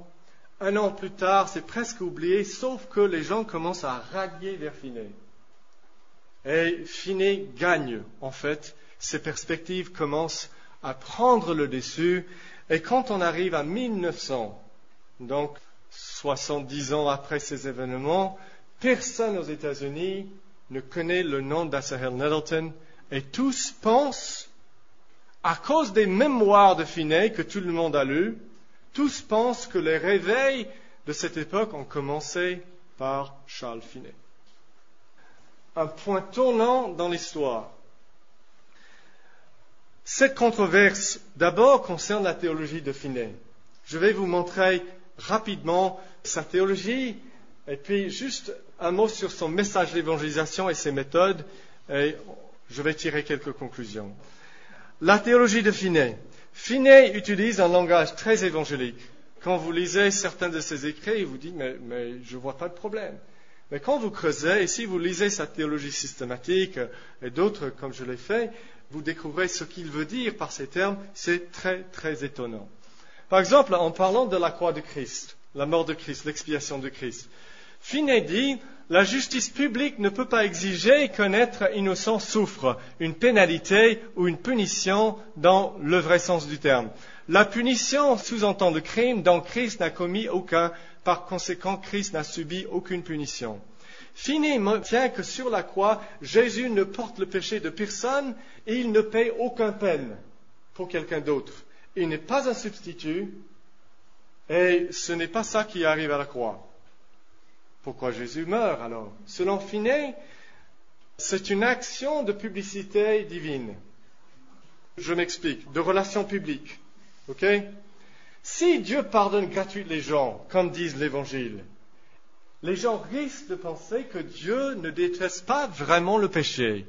[SPEAKER 1] Un an plus tard, c'est presque oublié, sauf que les gens commencent à rallier vers Finney. Et Finney gagne, en fait. Ses perspectives commencent à prendre le dessus. Et quand on arrive à 1900, donc 70 ans après ces événements, personne aux États-Unis ne connaît le nom d'Asahel Nettleton. Et tous pensent, à cause des mémoires de Finney que tout le monde a lues, tous pensent que les réveils de cette époque ont commencé par Charles Finney. Un point tournant dans l'histoire. Cette controverse, d'abord, concerne la théologie de Finney. Je vais vous montrer rapidement sa théologie, et puis juste un mot sur son message d'évangélisation et ses méthodes, et je vais tirer quelques conclusions. La théologie de Finney. Finney utilise un langage très évangélique. Quand vous lisez certains de ses écrits, il vous dit mais je ne vois pas de problème. Mais quand vous creusez, et si vous lisez sa théologie systématique et d'autres comme je l'ai fait, vous découvrez ce qu'il veut dire par ces termes. C'est très, très étonnant. Par exemple, en parlant de la croix de Christ, la mort de Christ, l'expiation de Christ, Finney dit la justice publique ne peut pas exiger qu'un être innocent souffre une pénalité ou une punition dans le vrai sens du terme. La punition sous-entend le crime dont Christ n'a commis aucun. Par conséquent, Christ n'a subi aucune punition. Finney maintient que sur la croix, Jésus ne porte le péché de personne et il ne paye aucune peine pour quelqu'un d'autre. Il n'est pas un substitut et ce n'est pas ça qui arrive à la croix. Pourquoi Jésus meurt alors? Selon Finney, c'est une action de publicité divine. Je m'explique, de relations publiques. Ok? Si Dieu pardonne gratuitement les gens, comme disent l'Évangile, les gens risquent de penser que Dieu ne déteste pas vraiment le péché.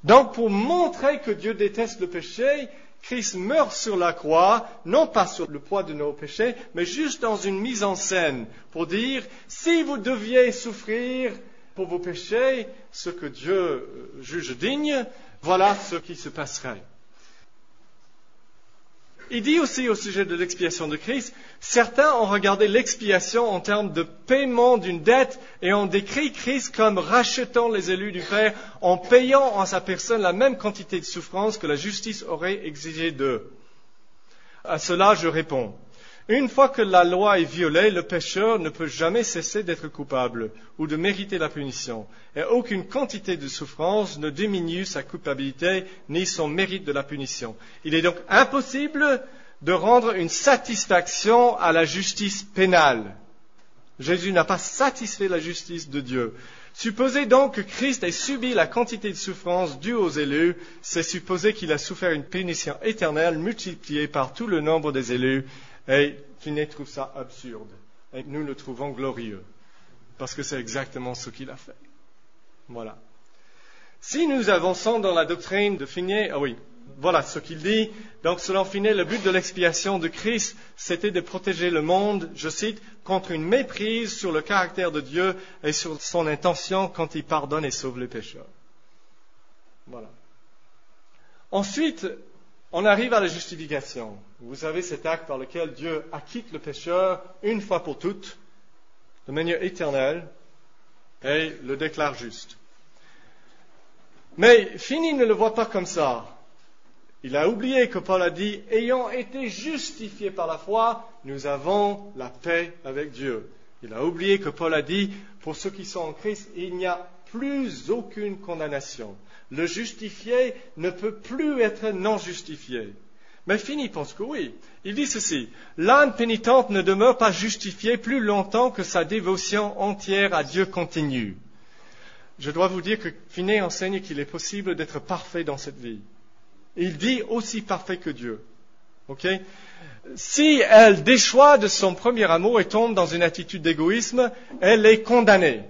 [SPEAKER 1] Donc, pour montrer que Dieu déteste le péché, Christ meurt sur la croix, non pas sur le poids de nos péchés, mais juste dans une mise en scène, pour dire, si vous deviez souffrir pour vos péchés, ce que Dieu juge digne, voilà ce qui se passerait. Il dit aussi au sujet de l'expiation de Christ, certains ont regardé l'expiation en termes de paiement d'une dette et ont décrit Christ comme rachetant les élus du Père en payant en sa personne la même quantité de souffrance que la justice aurait exigé d'eux. À cela, je réponds, une fois que la loi est violée, le pécheur ne peut jamais cesser d'être coupable ou de mériter la punition, et aucune quantité de souffrance ne diminue sa culpabilité ni son mérite de la punition. Il est donc impossible de rendre une satisfaction à la justice pénale. Jésus n'a pas satisfait la justice de Dieu. Supposez donc que Christ ait subi la quantité de souffrance due aux élus, c'est supposer qu'il a souffert une punition éternelle multipliée par tout le nombre des élus. Et Finney trouve ça absurde. Et nous le trouvons glorieux. Parce que c'est exactement ce qu'il a fait. Voilà. Si nous avançons dans la doctrine de Finney, voilà ce qu'il dit. Donc, selon Finney, le but de l'expiation de Christ, c'était de protéger le monde, je cite, contre une méprise sur le caractère de Dieu et sur son intention quand il pardonne et sauve les pécheurs. Voilà. Ensuite, on arrive à la justification. Vous savez, cet acte par lequel Dieu acquitte le pécheur une fois pour toutes, de manière éternelle, et le déclare juste. Mais Finney ne le voit pas comme ça. Il a oublié que Paul a dit, ayant été justifiés par la foi, nous avons la paix avec Dieu. Il a oublié que Paul a dit, pour ceux qui sont en Christ, il n'y a plus aucune condamnation. Le justifié ne peut plus être non justifié. Mais Finney pense que oui. Il dit ceci, l'âme pénitente ne demeure pas justifiée plus longtemps que sa dévotion entière à Dieu continue. Je dois vous dire que Finney enseigne qu'il est possible d'être parfait dans cette vie. Il dit aussi parfait que Dieu. Ok? Si elle déchoit de son premier amour et tombe dans une attitude d'égoïsme, elle est condamnée.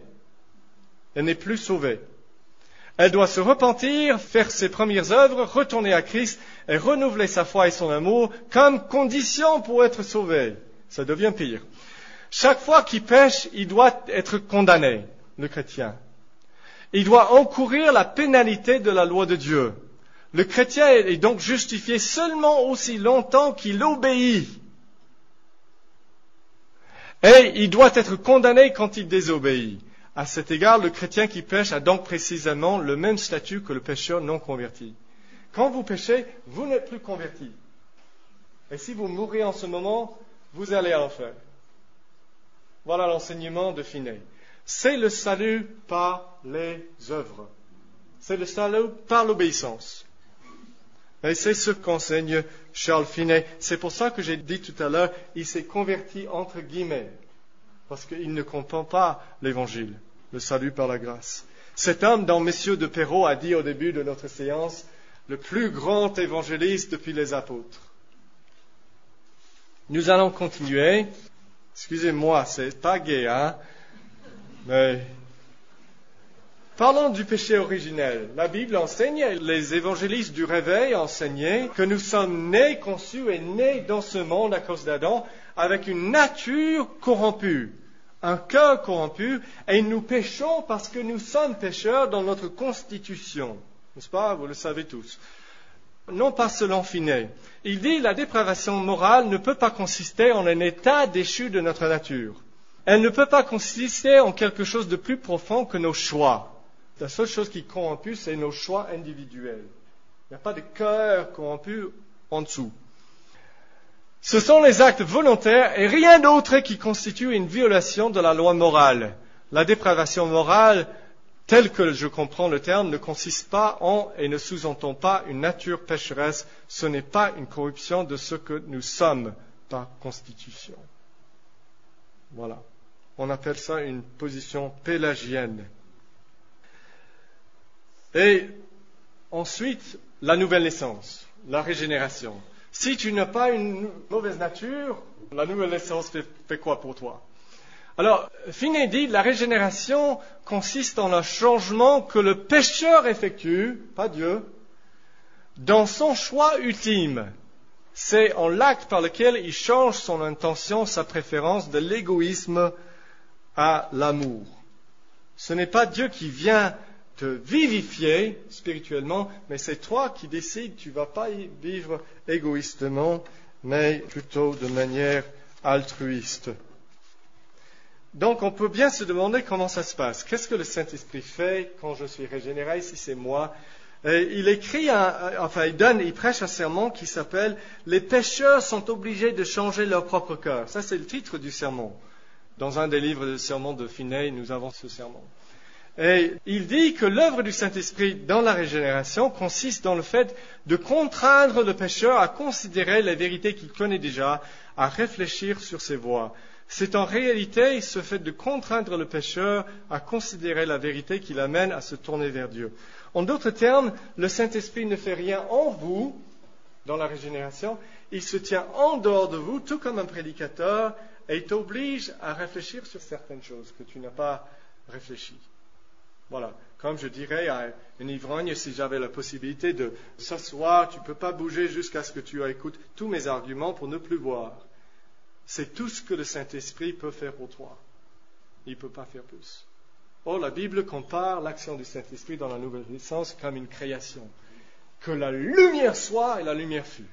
[SPEAKER 1] Elle n'est plus sauvée. Elle doit se repentir, faire ses premières œuvres, retourner à Christ et renouveler sa foi et son amour comme condition pour être sauvée. Ça devient pire. Chaque fois qu'il pêche, il doit être condamné, le chrétien. Il doit encourir la pénalité de la loi de Dieu. Le chrétien est donc justifié seulement aussi longtemps qu'il obéit. Et il doit être condamné quand il désobéit. À cet égard, le chrétien qui pêche a donc précisément le même statut que le pécheur non converti. Quand vous péchez, vous n'êtes plus converti. Et si vous mourrez en ce moment, vous allez à l'enfer. Voilà l'enseignement de Finney. C'est le salut par les œuvres. C'est le salut par l'obéissance. Et c'est ce qu'enseigne Charles Finney. C'est pour ça que j'ai dit tout à l'heure, il s'est converti entre guillemets. Parce qu'il ne comprend pas l'évangile, le salut par la grâce. Cet homme dont Messieurs de Perrault a dit au début de notre séance, le plus grand évangéliste depuis les apôtres. Nous allons continuer. Excusez-moi, c'est pas gai, hein? Mais parlons du péché originel. La Bible enseigne, les évangélistes du réveil enseignaient que nous sommes nés, conçus et nés dans ce monde à cause d'Adam avec une nature corrompue, un cœur corrompu, et nous péchons parce que nous sommes pécheurs dans notre constitution. N'est-ce pas? Vous le savez tous. Non pas selon Finney. Il dit la dépravation morale ne peut pas consister en un état déchu de notre nature. Elle ne peut pas consister en quelque chose de plus profond que nos choix. La seule chose qui est corrompue, c'est nos choix individuels. Il n'y a pas de cœur corrompu en dessous. Ce sont les actes volontaires et rien d'autre qui constitue une violation de la loi morale. La dépravation morale, telle que je comprends le terme, ne consiste pas en et ne sous-entend pas une nature pécheresse. Ce n'est pas une corruption de ce que nous sommes par constitution. Voilà. On appelle ça une position pélagienne. Et ensuite, la nouvelle naissance, la régénération. Si tu n'as pas une mauvaise nature, la nouvelle naissance fait quoi pour toi? Alors, Finney dit, la régénération consiste en un changement que le pécheur effectue, pas Dieu, dans son choix ultime. C'est en l'acte par lequel il change son intention, sa préférence de l'égoïsme à l'amour. Ce n'est pas Dieu qui vient te vivifier spirituellement, mais c'est toi qui décides, tu ne vas pas y vivre égoïstement, mais plutôt de manière altruiste. Donc on peut bien se demander comment ça se passe. Qu'est-ce que le Saint-Esprit fait quand je suis régénéré, si c'est moi? Et il écrit, il prêche un sermon qui s'appelle « Les pécheurs sont obligés de changer leur propre cœur ». Ça c'est le titre du sermon. Dans un des livres de sermons de Finney, nous avons ce sermon. Et il dit que l'œuvre du Saint-Esprit dans la régénération consiste dans le fait de contraindre le pécheur à considérer les vérités qu'il connaît déjà, à réfléchir sur ses voies. C'est en réalité ce fait de contraindre le pécheur à considérer la vérité qui l'amène à se tourner vers Dieu. En d'autres termes, le Saint-Esprit ne fait rien en vous, dans la régénération, il se tient en dehors de vous, tout comme un prédicateur, et il t'oblige à réfléchir sur certaines choses que tu n'as pas réfléchies. Voilà, comme je dirais à un ivrogne, si j'avais la possibilité de s'asseoir, tu ne peux pas bouger jusqu'à ce que tu écoutes tous mes arguments pour ne plus boire. C'est tout ce que le Saint-Esprit peut faire pour toi. Il ne peut pas faire plus. Or, la Bible compare l'action du Saint-Esprit dans la nouvelle naissance comme une création. Que la lumière soit et la lumière fut.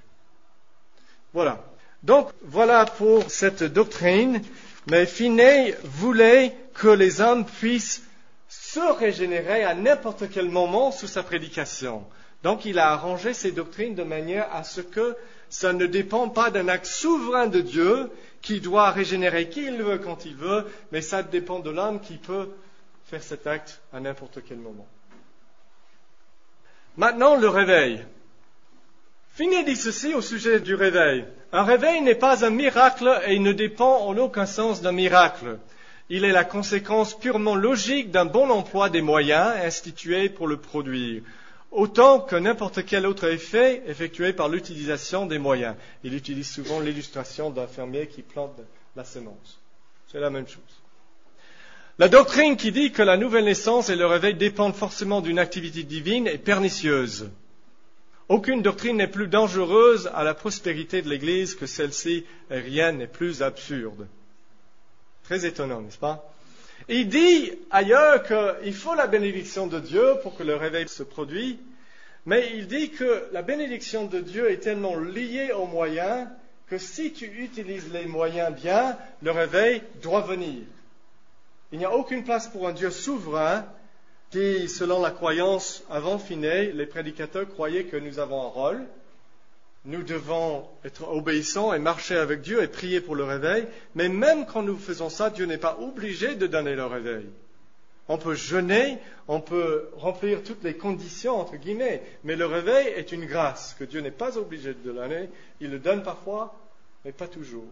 [SPEAKER 1] Voilà. Donc, voilà pour cette doctrine. Mais Finney voulait que les hommes puissent se régénérer à n'importe quel moment sous sa prédication. Donc, il a arrangé ses doctrines de manière à ce que ça ne dépend pas d'un acte souverain de Dieu qui doit régénérer qui il veut quand il veut, mais ça dépend de l'homme qui peut faire cet acte à n'importe quel moment. Maintenant, le réveil. Finney dit ceci au sujet du réveil. Un réveil n'est pas un miracle et il ne dépend en aucun sens d'un miracle. Il est la conséquence purement logique d'un bon emploi des moyens institués pour le produire. autant que n'importe quel autre effet effectué par l'utilisation des moyens. Il utilise souvent l'illustration d'un fermier qui plante la semence. C'est la même chose. La doctrine qui dit que la nouvelle naissance et le réveil dépendent forcément d'une activité divine est pernicieuse. Aucune doctrine n'est plus dangereuse à la prospérité de l'Église que celle-ci, et rien n'est plus absurde. Très étonnant, n'est-ce pas? Il dit ailleurs qu'il faut la bénédiction de Dieu pour que le réveil se produise, mais il dit que la bénédiction de Dieu est tellement liée aux moyens que si tu utilises les moyens bien, le réveil doit venir. Il n'y a aucune place pour un Dieu souverain qui, selon la croyance avant Finney, les prédicateurs croyaient que nous avons un rôle. Nous devons être obéissants et marcher avec Dieu et prier pour le réveil. Mais même quand nous faisons ça, Dieu n'est pas obligé de donner le réveil. On peut jeûner, on peut remplir toutes les conditions, entre guillemets. Mais le réveil est une grâce que Dieu n'est pas obligé de donner. Il le donne parfois, mais pas toujours.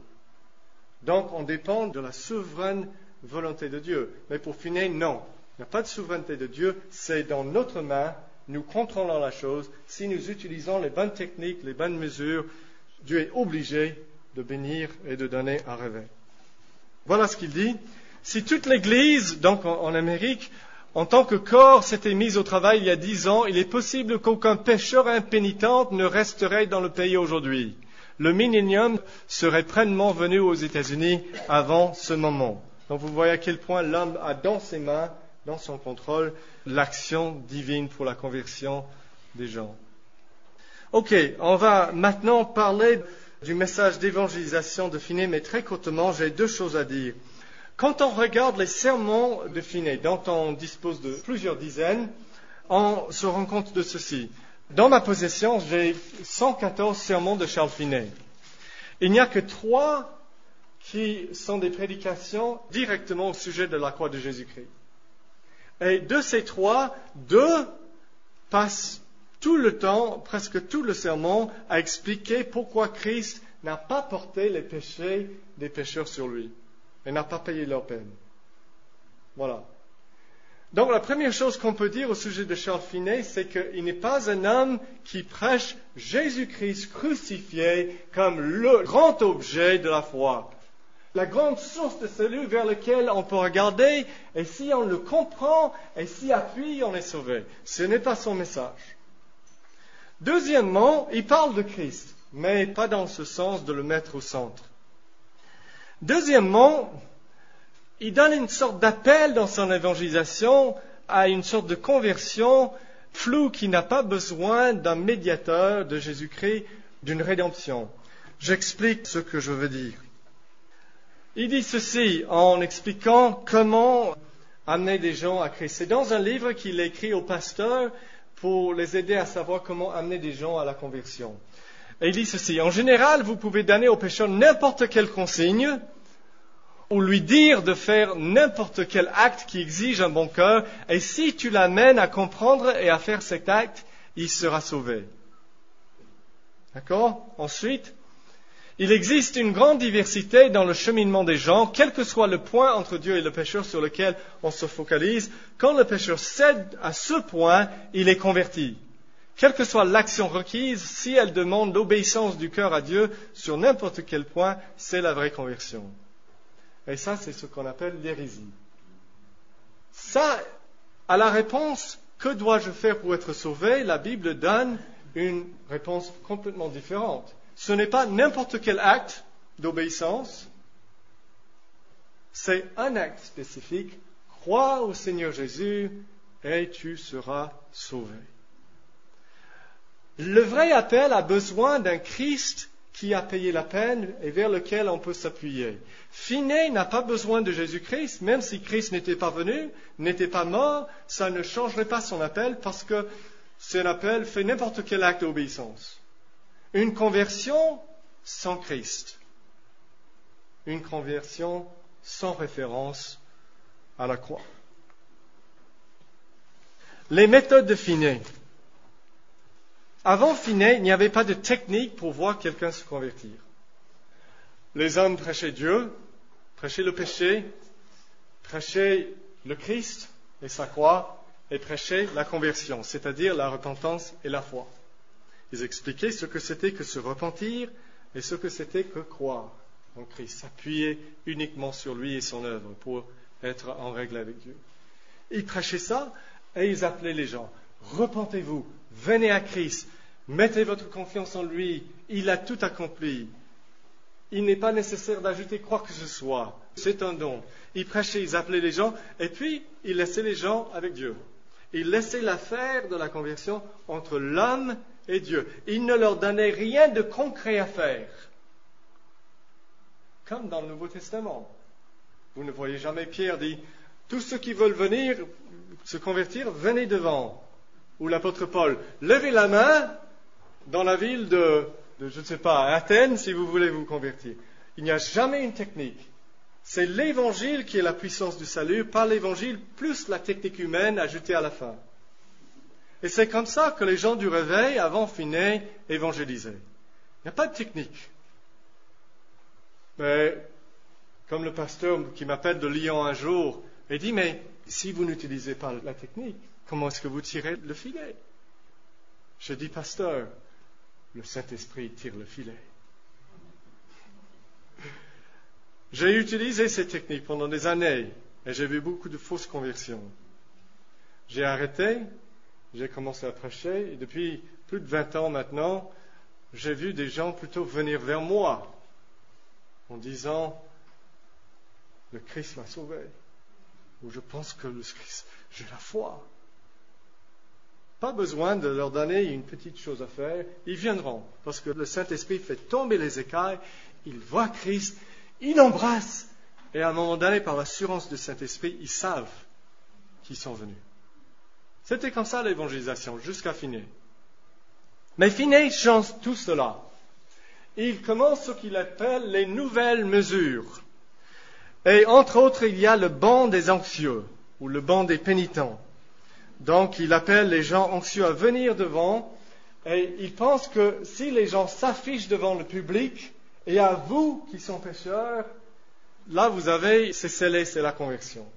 [SPEAKER 1] Donc on dépend de la souveraine volonté de Dieu. Mais pour Finney, non. Il n'y a pas de souveraineté de Dieu, c'est dans notre main. Nous contrôlons la chose. Si nous utilisons les bonnes techniques, les bonnes mesures, Dieu est obligé de bénir et de donner un réveil. Voilà ce qu'il dit. Si toute l'Église, donc en Amérique, en tant que corps, s'était mise au travail il y a 10 ans, il est possible qu'aucun pécheur impénitent ne resterait dans le pays aujourd'hui. Le millénium serait pleinement venu aux États-Unis avant ce moment. Donc vous voyez à quel point l'homme a dans ses mains, dans son contrôle, l'action divine pour la conversion des gens. Ok, on va maintenant parler du message d'évangélisation de Finney, mais très courtement, j'ai 2 choses à dire. Quand on regarde les sermons de Finney, dont on dispose de plusieurs dizaines, on se rend compte de ceci. Dans ma possession, j'ai 114 sermons de Charles Finney. Il n'y a que 3 qui sont des prédications directement au sujet de la croix de Jésus-Christ. Et de ces 3, 2 passent tout le temps, presque tout le sermon, à expliquer pourquoi Christ n'a pas porté les péchés des pécheurs sur lui et n'a pas payé leur peine. Voilà. Donc la première chose qu'on peut dire au sujet de Charles Finney, c'est qu'il n'est pas un homme qui prêche Jésus-Christ crucifié comme le grand objet de la foi. La grande source de salut vers laquelle on peut regarder, et si on le comprend, et s'y appuie, on est sauvé. Ce n'est pas son message. Deuxièmement, il parle de Christ, mais pas dans ce sens de le mettre au centre. Deuxièmement, il donne une sorte d'appel dans son évangélisation à une sorte de conversion floue qui n'a pas besoin d'un médiateur de Jésus-Christ, d'une rédemption. J'explique ce que je veux dire. Il dit ceci en expliquant comment amener des gens à Christ. C'est dans un livre qu'il a écrit aux pasteurs pour les aider à savoir comment amener des gens à la conversion. Et il dit ceci, en général, vous pouvez donner au pécheur n'importe quelle consigne ou lui dire de faire n'importe quel acte qui exige un bon cœur, et si tu l'amènes à comprendre et à faire cet acte, il sera sauvé. D'accord? Ensuite, il existe une grande diversité dans le cheminement des gens, quel que soit le point entre Dieu et le pécheur sur lequel on se focalise. Quand le pécheur cède à ce point, il est converti. Quelle que soit l'action requise, si elle demande l'obéissance du cœur à Dieu sur n'importe quel point, c'est la vraie conversion. Et ça, c'est ce qu'on appelle l'hérésie. Ça, à la réponse, que dois-je faire pour être sauvé? La Bible donne une réponse complètement différente. Ce n'est pas n'importe quel acte d'obéissance, c'est un acte spécifique. Crois au Seigneur Jésus et tu seras sauvé. Le vrai appel a besoin d'un Christ qui a payé la peine et vers lequel on peut s'appuyer. Finney n'a pas besoin de Jésus-Christ, même si Christ n'était pas venu, n'était pas mort, ça ne changerait pas son appel parce que c'est un appel fait n'importe quel acte d'obéissance. Une conversion sans Christ. Une conversion sans référence à la croix. Les méthodes de Finney. Avant Finney, il n'y avait pas de technique pour voir quelqu'un se convertir. Les hommes prêchaient Dieu, prêchaient le péché, prêchaient le Christ et sa croix, et prêchaient la conversion, c'est-à-dire la repentance et la foi. Ils expliquaient ce que c'était que se repentir et ce que c'était que croire en Christ, s'appuyer uniquement sur lui et son œuvre pour être en règle avec Dieu. Ils prêchaient ça et ils appelaient les gens. Repentez-vous, venez à Christ, mettez votre confiance en lui, il a tout accompli. Il n'est pas nécessaire d'ajouter quoi que ce soit, c'est un don. Ils prêchaient, ils appelaient les gens et puis ils laissaient les gens avec Dieu. Ils laissaient l'affaire de la conversion entre l'homme et Dieu. Ils ne leur donnaient rien de concret à faire. Comme dans le Nouveau Testament. Vous ne voyez jamais Pierre dire « Tous ceux qui veulent venir se convertir, venez devant. » Ou l'apôtre Paul « Levez la main dans la ville de je ne sais pas, Athènes, si vous voulez vous convertir. » Il n'y a jamais une technique. C'est l'évangile qui est la puissance du salut, pas l'évangile plus la technique humaine ajoutée à la fin. Et c'est comme ça que les gens du réveil, avant Finney, évangélisaient. Il n'y a pas de technique. Mais, comme le pasteur qui m'appelle de Lyon un jour, il dit, mais si vous n'utilisez pas la technique, comment est-ce que vous tirez le filet? Je dis, pasteur, le Saint-Esprit tire le filet. J'ai utilisé ces techniques pendant des années et j'ai vu beaucoup de fausses conversions. J'ai arrêté, j'ai commencé à prêcher et depuis plus de 20 ans maintenant, j'ai vu des gens plutôt venir vers moi en disant « Le Christ m'a sauvé » ou « Je pense que le Christ, j'ai la foi ». Pas besoin de leur donner une petite chose à faire, ils viendront parce que le Saint-Esprit fait tomber les écailles, ils voient Christ, ils l'embrassent et à un moment donné, par l'assurance du Saint-Esprit, ils savent qu'ils sont venus. C'était comme ça l'évangélisation, jusqu'à Finney. Mais Finney change tout cela. Il commence ce qu'il appelle les nouvelles mesures. Et entre autres, il y a le banc des anxieux, ou le banc des pénitents. Donc, il appelle les gens anxieux à venir devant, et il pense que si les gens s'affichent devant le public, et à vous qui sont pécheurs, là vous avez, c'est scellé, c'est la conversion.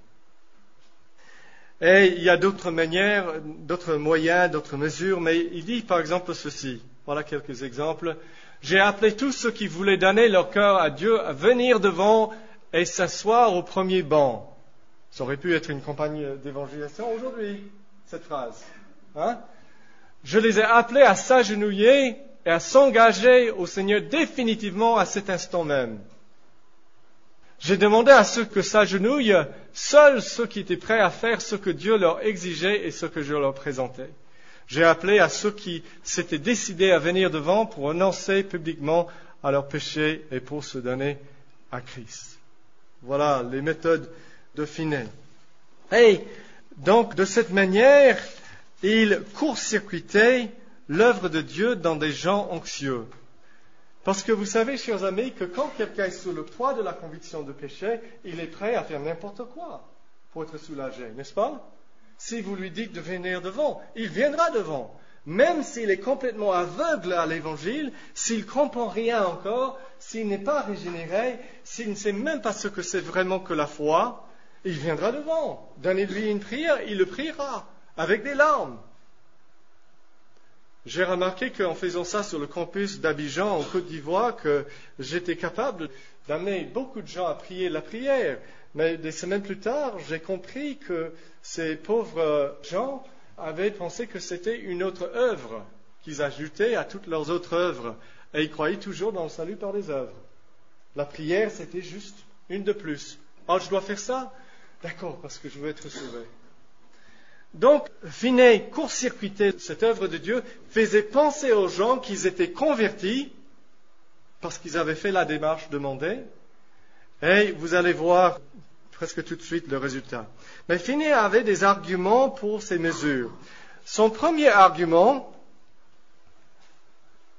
[SPEAKER 1] Et il y a d'autres manières, d'autres moyens, d'autres mesures, mais il dit par exemple ceci. Voilà quelques exemples. J'ai appelé tous ceux qui voulaient donner leur cœur à Dieu à venir devant et s'asseoir au premier banc. Ça aurait pu être une campagne d'évangélisation aujourd'hui, cette phrase. Hein? Je les ai appelés à s'agenouiller et à s'engager au Seigneur définitivement à cet instant même. J'ai demandé à ceux que s'agenouillent, seuls ceux qui étaient prêts à faire ce que Dieu leur exigeait et ce que je leur présentais. J'ai appelé à ceux qui s'étaient décidés à venir devant pour renoncer publiquement à leurs péchés et pour se donner à Christ. Voilà les méthodes de Finney. Et donc, de cette manière, il court-circuitait l'œuvre de Dieu dans des gens anxieux. Parce que vous savez, chers amis, que quand quelqu'un est sous le poids de la conviction de péché, il est prêt à faire n'importe quoi pour être soulagé, n'est-ce pas? Si vous lui dites de venir devant, il viendra devant. Même s'il est complètement aveugle à l'évangile, s'il ne comprend rien encore, s'il n'est pas régénéré, s'il ne sait même pas ce que c'est vraiment que la foi, il viendra devant. Donnez-lui une prière, il le priera avec des larmes. J'ai remarqué qu'en faisant ça sur le campus d'Abidjan, en Côte d'Ivoire, que j'étais capable d'amener beaucoup de gens à prier la prière. Mais des semaines plus tard, j'ai compris que ces pauvres gens avaient pensé que c'était une autre œuvre qu'ils ajoutaient à toutes leurs autres œuvres. Et ils croyaient toujours dans le salut par les œuvres. La prière, c'était juste une de plus. Oh, je dois faire ça? D'accord, parce que je veux être sauvé. Donc, Finney court-circuitait cette œuvre de Dieu, faisait penser aux gens qu'ils étaient convertis parce qu'ils avaient fait la démarche demandée. Et vous allez voir presque tout de suite le résultat. Mais Finney avait des arguments pour ces mesures. Son premier argument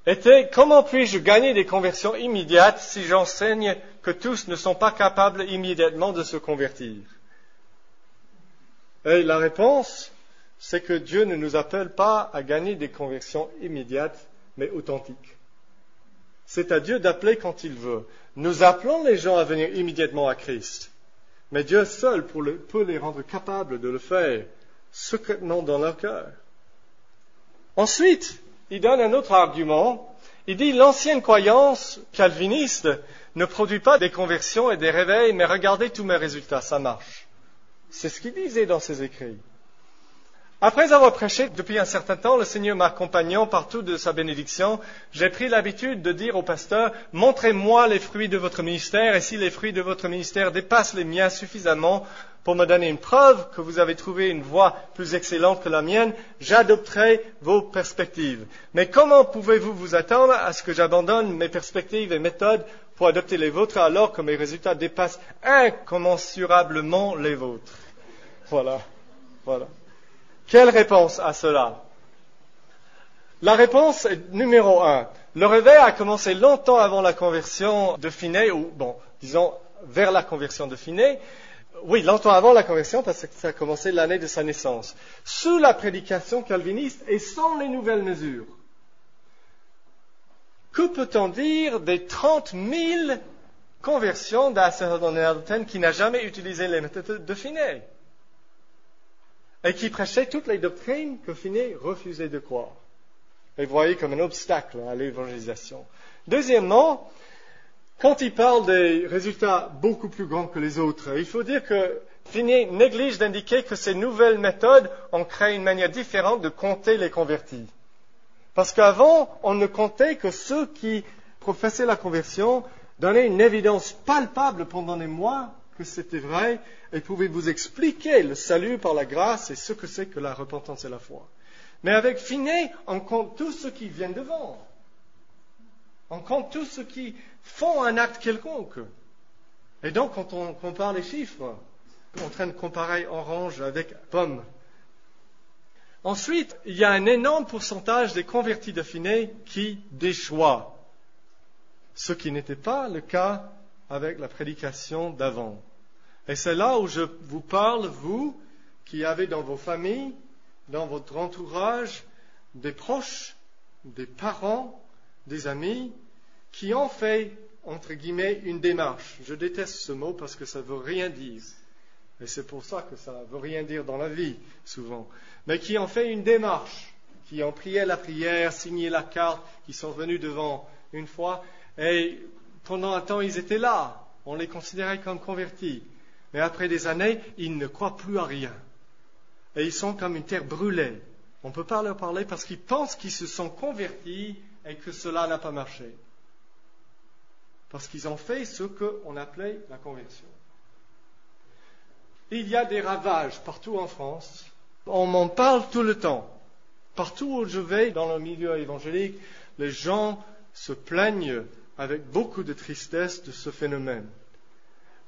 [SPEAKER 1] était « Comment puis-je gagner des conversions immédiates si j'enseigne que tous ne sont pas capables immédiatement de se convertir ?» Et la réponse, c'est que Dieu ne nous appelle pas à gagner des conversions immédiates, mais authentiques. C'est à Dieu d'appeler quand il veut. Nous appelons les gens à venir immédiatement à Christ, mais Dieu seul peut les rendre capables de le faire secrètement dans leur cœur. Ensuite, il donne un autre argument. Il dit l'ancienne croyance calviniste ne produit pas des conversions et des réveils, mais regardez tous mes résultats, ça marche. C'est ce qu'il disait dans ses écrits. Après avoir prêché depuis un certain temps, le Seigneur m'accompagnant partout de sa bénédiction, j'ai pris l'habitude de dire au pasteur, montrez-moi les fruits de votre ministère, et si les fruits de votre ministère dépassent les miens suffisamment pour me donner une preuve que vous avez trouvé une voie plus excellente que la mienne, j'adopterai vos perspectives. Mais comment pouvez-vous vous attendre à ce que j'abandonne mes perspectives et méthodes pour adopter les vôtres alors que mes résultats dépassent incommensurablement les vôtres? Voilà. Quelle réponse à cela? La réponse est numéro 1. Le réveil a commencé longtemps avant la conversion de Finney, disons vers la conversion de Finney. Oui, longtemps avant la conversion, parce que ça a commencé l'année de sa naissance. Sous la prédication calviniste et sans les nouvelles mesures. Que peut-on dire des 30 000 conversions d'Asserdonerten qui n'a jamais utilisé les méthodes de Finney? Et qui prêchait toutes les doctrines que Finney refusait de croire. Et voyait comme un obstacle à l'évangélisation. Deuxièmement, quand il parle des résultats beaucoup plus grands que les autres, il faut dire que Finney néglige d'indiquer que ces nouvelles méthodes ont créé une manière différente de compter les convertis. Parce qu'avant, on ne comptait que ceux qui professaient la conversion, donnaient une évidence palpable pendant des mois que c'était vrai, et pouvaient vous expliquer le salut par la grâce et ce que c'est que la repentance et la foi. Mais avec Finney, on compte tous ceux qui viennent devant. On compte tous ceux qui font un acte quelconque. Et donc, quand on compare les chiffres, on est en train de comparer orange avec pomme. Ensuite, il y a un énorme pourcentage des convertis de Finney qui déchoient. Ce qui n'était pas le cas avec la prédication d'avant. Et c'est là où je vous parle, vous, qui avez dans vos familles, dans votre entourage, des proches, des parents, des amis, qui ont fait, entre guillemets, une démarche. Je déteste ce mot parce que ça ne veut rien dire. Et c'est pour ça que ça ne veut rien dire dans la vie, souvent. Mais qui ont fait une démarche, qui ont prié la prière, signé la carte, qui sont venus devant une fois, et pendant un temps, ils étaient là. On les considérait comme convertis. Mais après des années, ils ne croient plus à rien. Et ils sont comme une terre brûlée. On ne peut pas leur parler parce qu'ils pensent qu'ils se sont convertis et que cela n'a pas marché. Parce qu'ils ont fait ce qu'on appelait la conversion. Il y a des ravages partout en France. On m'en parle tout le temps. Partout où je vais dans le milieu évangélique, les gens se plaignent avec beaucoup de tristesse de ce phénomène.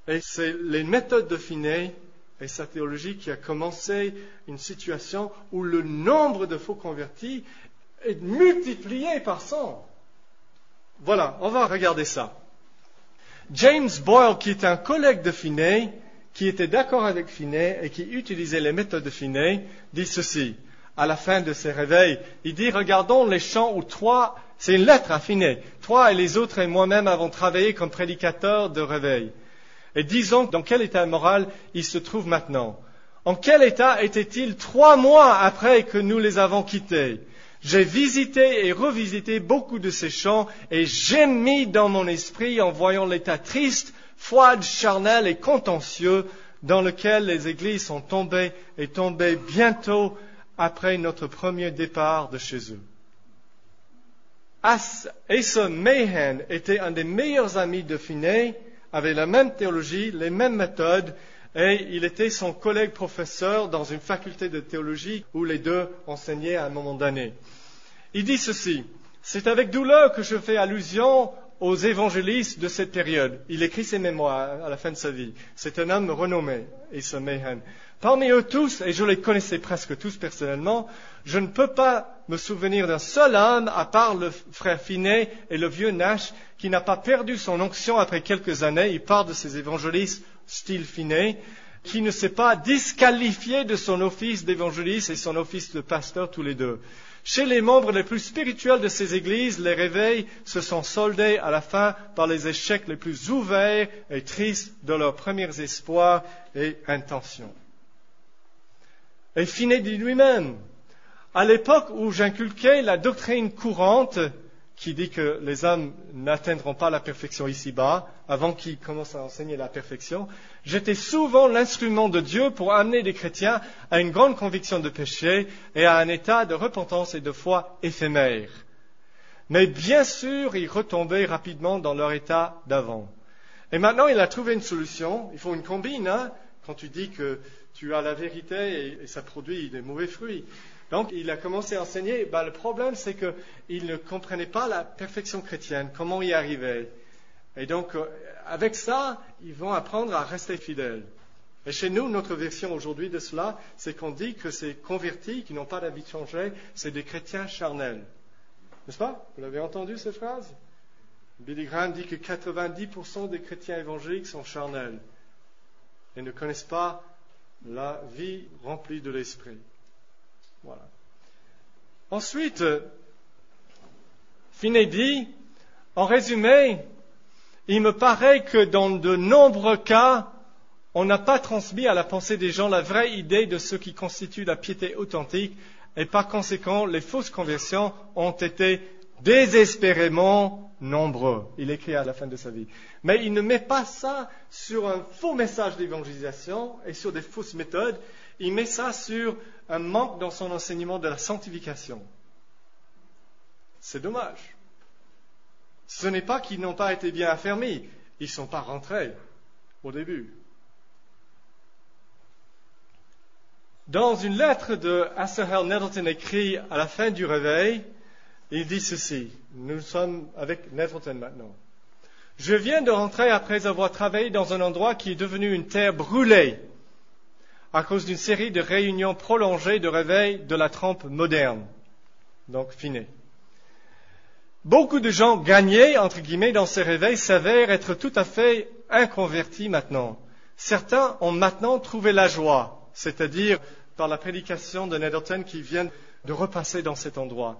[SPEAKER 1] Et c'est les méthodes de Finney et sa théologie qui a commencé une situation où le nombre de faux convertis est multiplié par 100. Voilà, on va regarder ça. James Boyle, qui est un collègue de Finney, qui était d'accord avec Finney et qui utilisait les méthodes de Finney, dit ceci. À la fin de ses réveils, il dit, regardons les chants où c'est une lettre à Finney. Toi et les autres et moi-même avons travaillé comme prédicateurs de réveil. Et disons dans quel état moral il se trouve maintenant. En quel état était-il 3 mois après que nous les avons quittés? J'ai visité et revisité beaucoup de ces chants et gémis dans mon esprit en voyant l'état triste, froid, charnel et contentieux dans lequel les églises sont tombées et tombées bientôt après notre premier départ de chez eux. Asa Mahan était un des meilleurs amis de Finney, avait la même théologie, les mêmes méthodes, et il était son collègue professeur dans une faculté de théologie où les deux enseignaient à un moment donné. Il dit ceci, c'est avec douleur que je fais allusion aux évangélistes de cette période. Il écrit ses mémoires à la fin de sa vie. C'est un homme renommé, Asa Mahan. Parmi eux tous, et je les connaissais presque tous personnellement, je ne peux pas me souvenir d'un seul homme, à part le frère Finney et le vieux Nash, qui n'a pas perdu son onction après quelques années. Il parle de ces évangélistes style Finney, qui ne s'est pas disqualifié de son office d'évangéliste et son office de pasteur tous les deux. Chez les membres les plus spirituels de ces églises, les réveils se sont soldés à la fin par les échecs les plus ouverts et tristes de leurs premiers espoirs et intentions. Et Finney dit lui-même, à l'époque où j'inculquais la doctrine courante qui dit que les hommes n'atteindront pas la perfection ici-bas avant qu'ils commencent à enseigner la perfection, j'étais souvent l'instrument de Dieu pour amener les chrétiens à une grande conviction de péché et à un état de repentance et de foi éphémère. Mais bien sûr, ils retombaient rapidement dans leur état d'avant. Et maintenant, il a trouvé une solution. Il faut une combine, hein, quand tu dis que tu as la vérité et ça produit des mauvais fruits. Donc, il a commencé à enseigner. Le problème, c'est qu'il ne comprenait pas la perfection chrétienne, comment y arriver. Et donc, avec ça, ils vont apprendre à rester fidèles. Et chez nous, notre version aujourd'hui de cela, c'est qu'on dit que ces convertis qui n'ont pas d'avis de changer, c'est des chrétiens charnels. N'est-ce pas? Vous l'avez entendu, cette phrase? Billy Graham dit que 90% des chrétiens évangéliques sont charnels et ne connaissent pas la vie remplie de l'esprit. Voilà. Ensuite, Finney dit, en résumé, il me paraît que dans de nombreux cas, on n'a pas transmis à la pensée des gens la vraie idée de ce qui constitue la piété authentique et par conséquent, les fausses conversions ont été désespérément nombreux. Il écrit à la fin de sa vie. Mais il ne met pas ça sur un faux message d'évangélisation et sur des fausses méthodes. Il met ça sur un manque dans son enseignement de la sanctification. C'est dommage. Ce n'est pas qu'ils n'ont pas été bien affermis. Ils ne sont pas rentrés au début. Dans une lettre de Asahel Nettleton écrite à la fin du réveil, il dit ceci. Nous sommes avec Nettleton maintenant. Je viens de rentrer après avoir travaillé dans un endroit qui est devenu une terre brûlée à cause d'une série de réunions prolongées de réveil de la trempe moderne. Donc, Finney. Beaucoup de gens gagnés, entre guillemets, dans ces réveils s'avèrent être tout à fait inconvertis maintenant. Certains ont maintenant trouvé la joie, c'est-à-dire par la prédication de Nettleton qui vient de repasser dans cet endroit.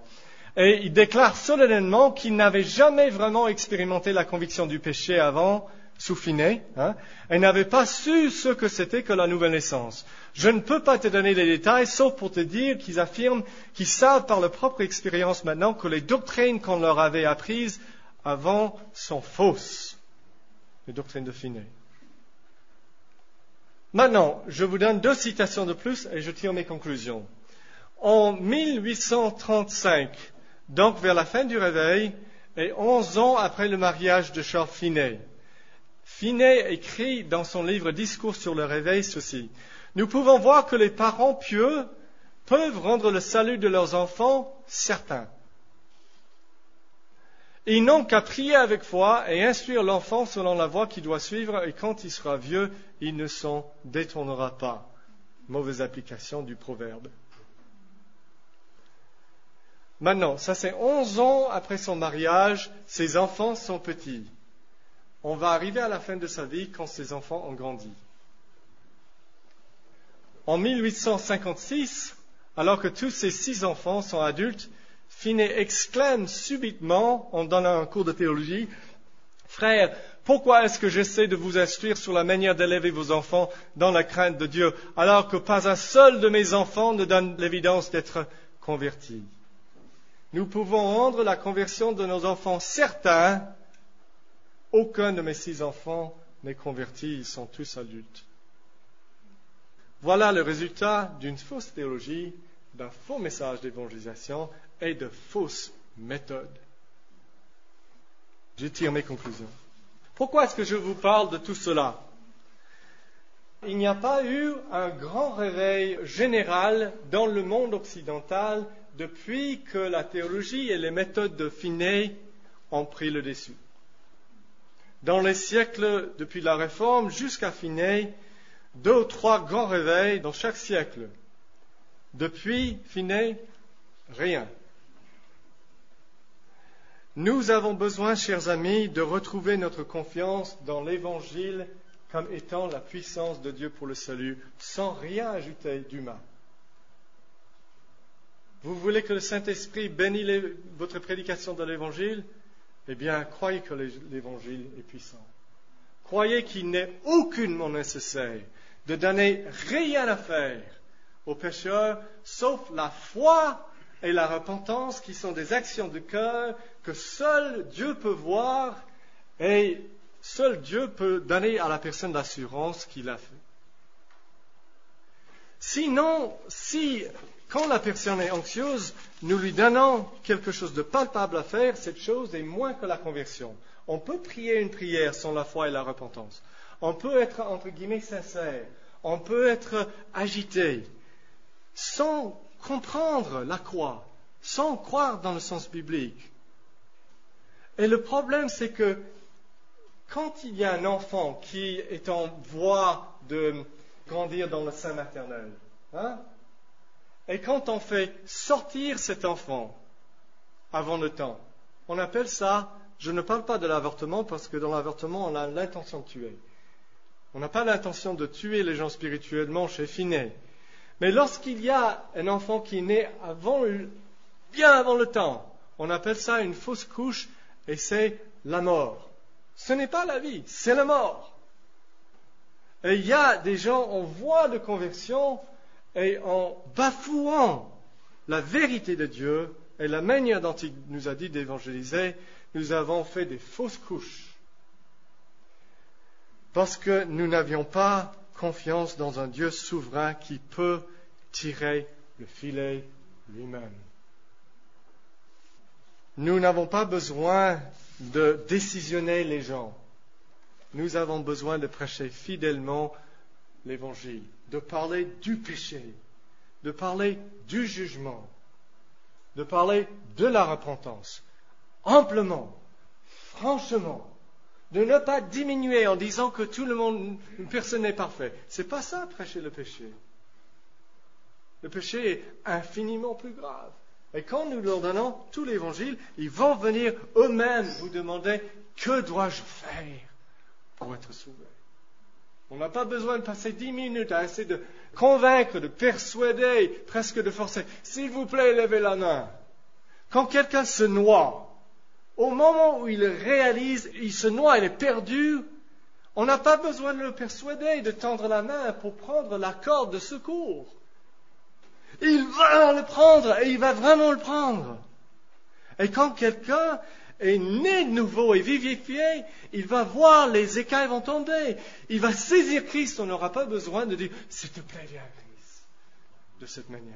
[SPEAKER 1] Et il déclare solennellement qu'il n'avait jamais vraiment expérimenté la conviction du péché avant, sous Finney, et n'avait pas su ce que c'était que la nouvelle naissance. Je ne peux pas te donner les détails, sauf pour te dire qu'ils affirment qu'ils savent par leur propre expérience maintenant que les doctrines qu'on leur avait apprises avant sont fausses. Les doctrines de Finney. Maintenant, je vous donne 2 citations de plus et je tire mes conclusions. En 1835, donc vers la fin du réveil, et 11 ans après le mariage de Charles Finney, Finney écrit dans son livre Discours sur le réveil ceci. Nous pouvons voir que les parents pieux peuvent rendre le salut de leurs enfants certain. Ils n'ont qu'à prier avec foi et instruire l'enfant selon la voie qu'il doit suivre, et quand il sera vieux, il ne s'en détournera pas. Mauvaise application du proverbe. Maintenant, ça c'est 11 ans après son mariage, ses enfants sont petits. On va arriver à la fin de sa vie quand ses enfants ont grandi. En 1856, alors que tous ses 6 enfants sont adultes, Finney exclame subitement, en donnant un cours de théologie, « Frères, pourquoi est-ce que j'essaie de vous instruire sur la manière d'élever vos enfants dans la crainte de Dieu, alors que pas un seul de mes enfants ne donne l'évidence d'être converti? Nous pouvons rendre la conversion de nos enfants certains. Aucun de mes 6 enfants n'est converti, ils sont tous adultes. » Voilà le résultat d'une fausse théologie, d'un faux message d'évangélisation et de fausses méthodes. Je tire mes conclusions. Pourquoi est-ce que je vous parle de tout cela? Il n'y a pas eu un grand réveil général dans le monde occidental depuis que la théologie et les méthodes de Finney ont pris le dessus. Dans les siècles depuis la Réforme jusqu'à Finney, 2 ou 3 grands réveils dans chaque siècle. Depuis Finney, rien. Nous avons besoin, chers amis, de retrouver notre confiance dans l'Évangile comme étant la puissance de Dieu pour le salut, sans rien ajouter d'humain. Vous voulez que le Saint-Esprit bénisse votre prédication de l'Évangile? Eh bien, croyez que l'Évangile est puissant. Croyez qu'il n'est aucunement nécessaire de donner rien à faire aux pécheurs, sauf la foi et la repentance qui sont des actions de cœur que seul Dieu peut voir et seul Dieu peut donner à la personne l'assurance qu'il a fait. Sinon, quand la personne est anxieuse, nous lui donnons quelque chose de palpable à faire, cette chose est moins que la conversion. On peut prier une prière sans la foi et la repentance. On peut être, entre guillemets, sincère. On peut être agité, sans comprendre la croix, sans croire dans le sens biblique. Et le problème, c'est que quand il y a un enfant qui est en voie de grandir dans le sein maternel, et quand on fait sortir cet enfant avant le temps, on appelle ça, je ne parle pas de l'avortement parce que dans l'avortement, on a l'intention de tuer. On n'a pas l'intention de tuer les gens spirituellement chez Finney. Mais lorsqu'il y a un enfant qui est né bien avant le temps, on appelle ça une fausse couche et c'est la mort. Ce n'est pas la vie, c'est la mort. Et il y a des gens en voie de conversion et en bafouant la vérité de Dieu et la manière dont il nous a dit d'évangéliser, nous avons fait des fausses couches. Parce que nous n'avions pas confiance dans un Dieu souverain qui peut tirer le filet lui-même. Nous n'avons pas besoin de décisionner les gens. Nous avons besoin de prêcher fidèlement l'Évangile, de parler du péché, de parler du jugement, de parler de la repentance, amplement, franchement, de ne pas diminuer en disant que tout le monde, personne n'est parfait. C'est pas ça, prêcher le péché. Le péché est infiniment plus grave. Et quand nous leur donnons tout l'Évangile, ils vont venir eux-mêmes vous demander « Que dois-je faire pour être sauvé ?» On n'a pas besoin de passer 10 minutes à essayer de convaincre, de persuader, presque de forcer. « S'il vous plaît, levez la main. » Quand quelqu'un se noie, au moment où il réalise, il se noie, il est perdu, on n'a pas besoin de le persuader, de tendre la main pour prendre la corde de secours. Il va le prendre et il va vraiment le prendre. Et quand quelqu'un est né de nouveau et vivifié, il va voir les écailles vont tomber. Il va saisir Christ. On n'aura pas besoin de dire « S'il te plaît, viens Christ » de cette manière.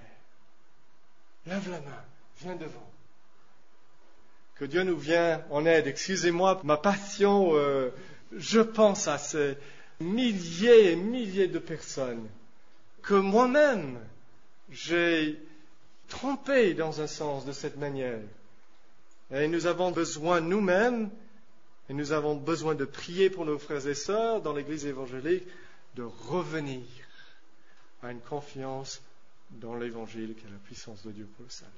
[SPEAKER 1] Lève la main, viens devant. Que Dieu nous vienne en aide. Excusez-moi ma passion. Je pense à ces milliers et milliers de personnes que moi-même j'ai trompé dans un sens de cette manière. Et nous avons besoin nous-mêmes, et nous avons besoin de prier pour nos frères et sœurs dans l'Église évangélique, de revenir à une confiance dans l'Évangile qui est la puissance de Dieu pour le salut.